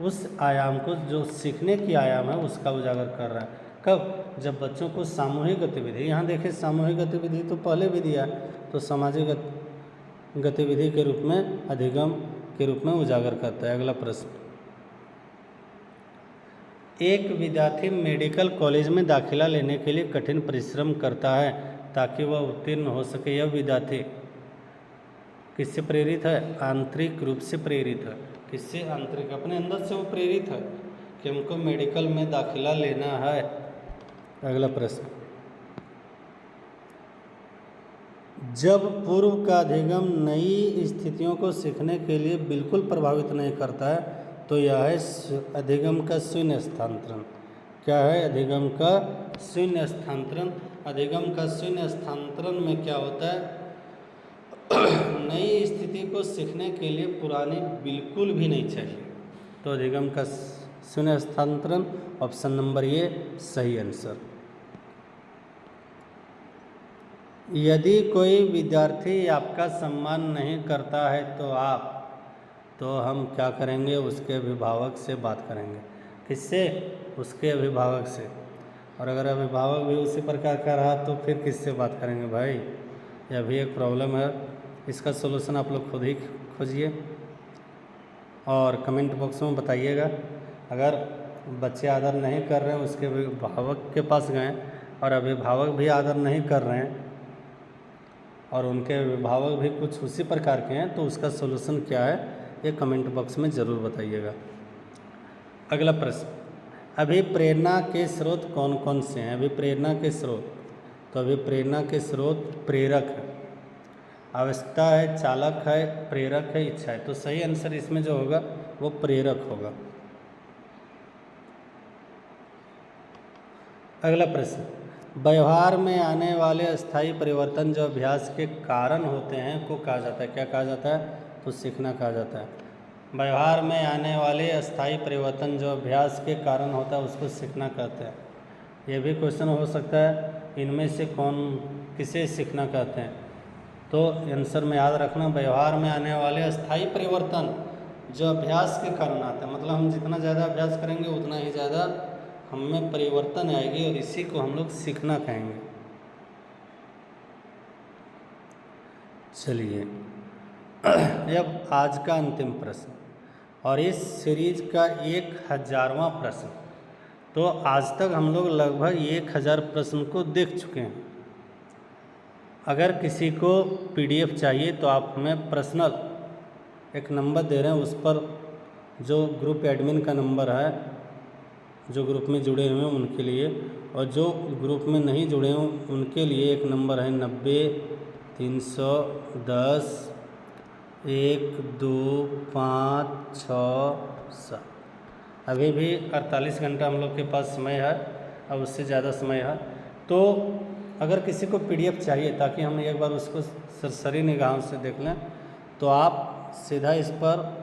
उस आयाम को, जो सीखने की आयाम है उसका उजागर कर रहा है। कब? जब बच्चों को सामूहिक गतिविधि, यहाँ देखिए सामूहिक गतिविधि तो पहले भी दिया, तो सामाजिक गतिविधि के रूप में, अधिगम के रूप में उजागर करता है। अगला प्रश्न, एक विद्यार्थी मेडिकल कॉलेज में दाखिला लेने के लिए कठिन परिश्रम करता है ताकि वह उत्तीर्ण हो सके। यह विद्यार्थी किससे प्रेरित है? आंतरिक रूप से प्रेरित है। किससे? आंतरिक, अपने अंदर से वो प्रेरित है कि हमको मेडिकल में दाखिला लेना है। अगला प्रश्न, जब पूर्व का अधिगम नई स्थितियों को सीखने के लिए बिल्कुल प्रभावित नहीं करता है तो यह है अधिगम का शून्य स्थानांतरण। क्या है? अधिगम का शून्य स्थानांतरण। अधिगम का शून्य स्थानांतरण में क्या होता है? नई स्थिति को सीखने के लिए पुरानी बिल्कुल भी नहीं चाहिए। तो अधिगम का शून्य स्थानांतरण, ऑप्शन नंबर ये सही आंसर। यदि कोई विद्यार्थी आपका सम्मान नहीं करता है तो हम क्या करेंगे? उसके अभिभावक से बात करेंगे। किससे? उसके अभिभावक से। और अगर अभिभावक भी उसी प्रकार का रहा तो फिर किससे बात करेंगे भाई? यह भी एक प्रॉब्लम है। इसका सलूशन आप लोग खुद ही खोजिए और कमेंट बॉक्स में बताइएगा। अगर बच्चे आदर नहीं कर रहे हैं, उसके अभिभावक के पास गए और अभिभावक भी आदर नहीं कर रहे हैं और उनके अभिभावक भी कुछ उसी प्रकार के हैं, तो उसका सलूशन क्या है ये कमेंट बॉक्स में ज़रूर बताइएगा। अगला प्रश्न, अभिप्रेरणा के स्रोत कौन कौन से हैं? अभिप्रेरणा के स्रोत, तो अभिप्रेरणा के स्रोत प्रेरक है, आवश्यकता है, चालक है, प्रेरक है, इच्छा है। तो सही आंसर इसमें जो होगा वो प्रेरक होगा। अगला प्रश्न, व्यवहार में आने वाले अस्थायी परिवर्तन जो अभ्यास के कारण होते हैं को कहा जाता है, क्या कहा जाता है? तो सीखना कहा जाता है। व्यवहार में आने वाले अस्थायी परिवर्तन जो अभ्यास के कारण होता है उसको सीखना कहते हैं। ये भी क्वेश्चन हो सकता है, इनमें से कौन किसे सीखना कहते हैं? तो आंसर में याद रखना, व्यवहार में आने वाले अस्थायी परिवर्तन जो अभ्यास के कारण आते हैं, मतलब हम जितना ज़्यादा अभ्यास करेंगे उतना ही ज़्यादा हम में परिवर्तन आएगी और इसी को हम लोग सीखना कहेंगे। चलिए अब आज का अंतिम प्रश्न और इस सीरीज का 1000वां प्रश्न। तो आज तक हम लोग लगभग 1000 प्रश्न को देख चुके हैं। अगर किसी को PDF चाहिए तो आप हमें पर्सनल एक नंबर दे रहे हैं, उस पर जो ग्रुप एडमिन का नंबर है, जो ग्रुप में जुड़े हुए हैं उनके लिए, और जो ग्रुप में नहीं जुड़े हों उनके लिए एक नंबर है 90-310-12567। अभी भी 48 घंटा हम लोग के पास समय है, अब उससे ज़्यादा समय है। तो अगर किसी को PDF चाहिए ताकि हम एक बार उसको सरसरी निगाहों से देख लें, तो आप सीधा इस पर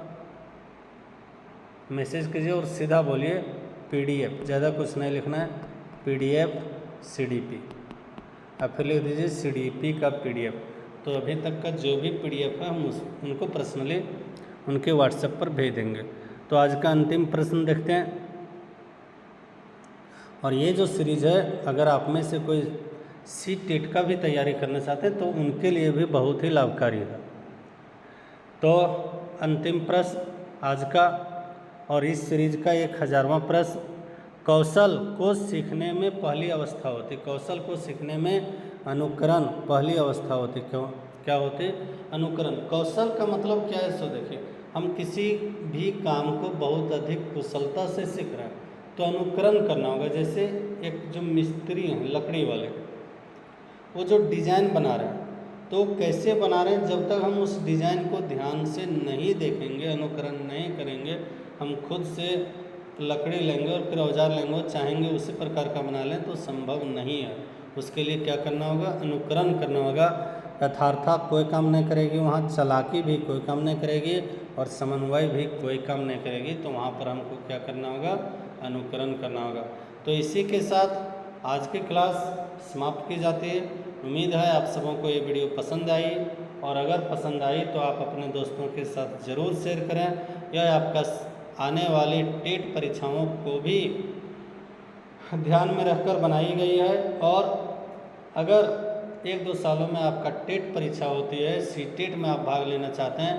मैसेज कीजिए और सीधा बोलिए PDF, ज़्यादा कुछ नहीं लिखना है, PDF CDP, आप फिर लिख दीजिए CDP का PDF। तो अभी तक का जो भी PDF है हम उनको पर्सनली उनके WhatsApp पर भेज देंगे। तो आज का अंतिम प्रश्न देखते हैं। और ये जो सीरीज़ है, अगर आप में से कोई CTET का भी तैयारी करना चाहते हैं तो उनके लिए भी बहुत ही लाभकारी है। तो अंतिम प्रश्न आज का और इस सीरीज का 1000वां प्रश्न, कौशल को सीखने में पहली अवस्था होती, कौशल को सीखने में अनुकरण पहली अवस्था होती, क्यों क्या होती? अनुकरण। कौशल का मतलब क्या है सो देखिए, हम किसी भी काम को बहुत अधिक कुशलता से सीख रहे हैं तो अनुकरण करना होगा। जैसे एक जो मिस्त्री हैं लकड़ी वाले, वो जो डिज़ाइन बना रहे हैं तो कैसे बना रहे हैं, जब तक हम उस डिज़ाइन को ध्यान से नहीं देखेंगे, अनुकरण नहीं करेंगे, हम खुद से लकड़ी लेंगे और फिर औजार लेंगे और चाहेंगे उसी प्रकार का बना लें तो संभव नहीं है। उसके लिए क्या करना होगा? अनुकरण करना होगा। यथार्थता कोई काम नहीं करेगी, वहाँ चालाकी भी कोई काम नहीं करेगी और समन्वय भी कोई काम नहीं करेगी। तो वहाँ पर हमको क्या करना होगा? अनुकरण करना होगा। तो इसी के साथ आज की क्लास समाप्त की जाती है। उम्मीद है आप सबों को ये वीडियो पसंद आई, और अगर पसंद आई तो आप अपने दोस्तों के साथ ज़रूर शेयर करें। यह आपका आने वाली टेट परीक्षाओं को भी ध्यान में रखकर बनाई गई है। और अगर 1-2 सालों में आपका टेट परीक्षा होती है, CTET में आप भाग लेना चाहते हैं,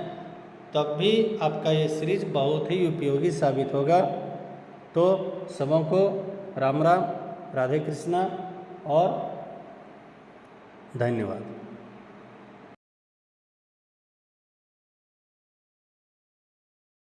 तब भी आपका ये सीरीज बहुत ही उपयोगी साबित होगा। तो सबों को राम राम, राधे कृष्णा और धन्यवाद।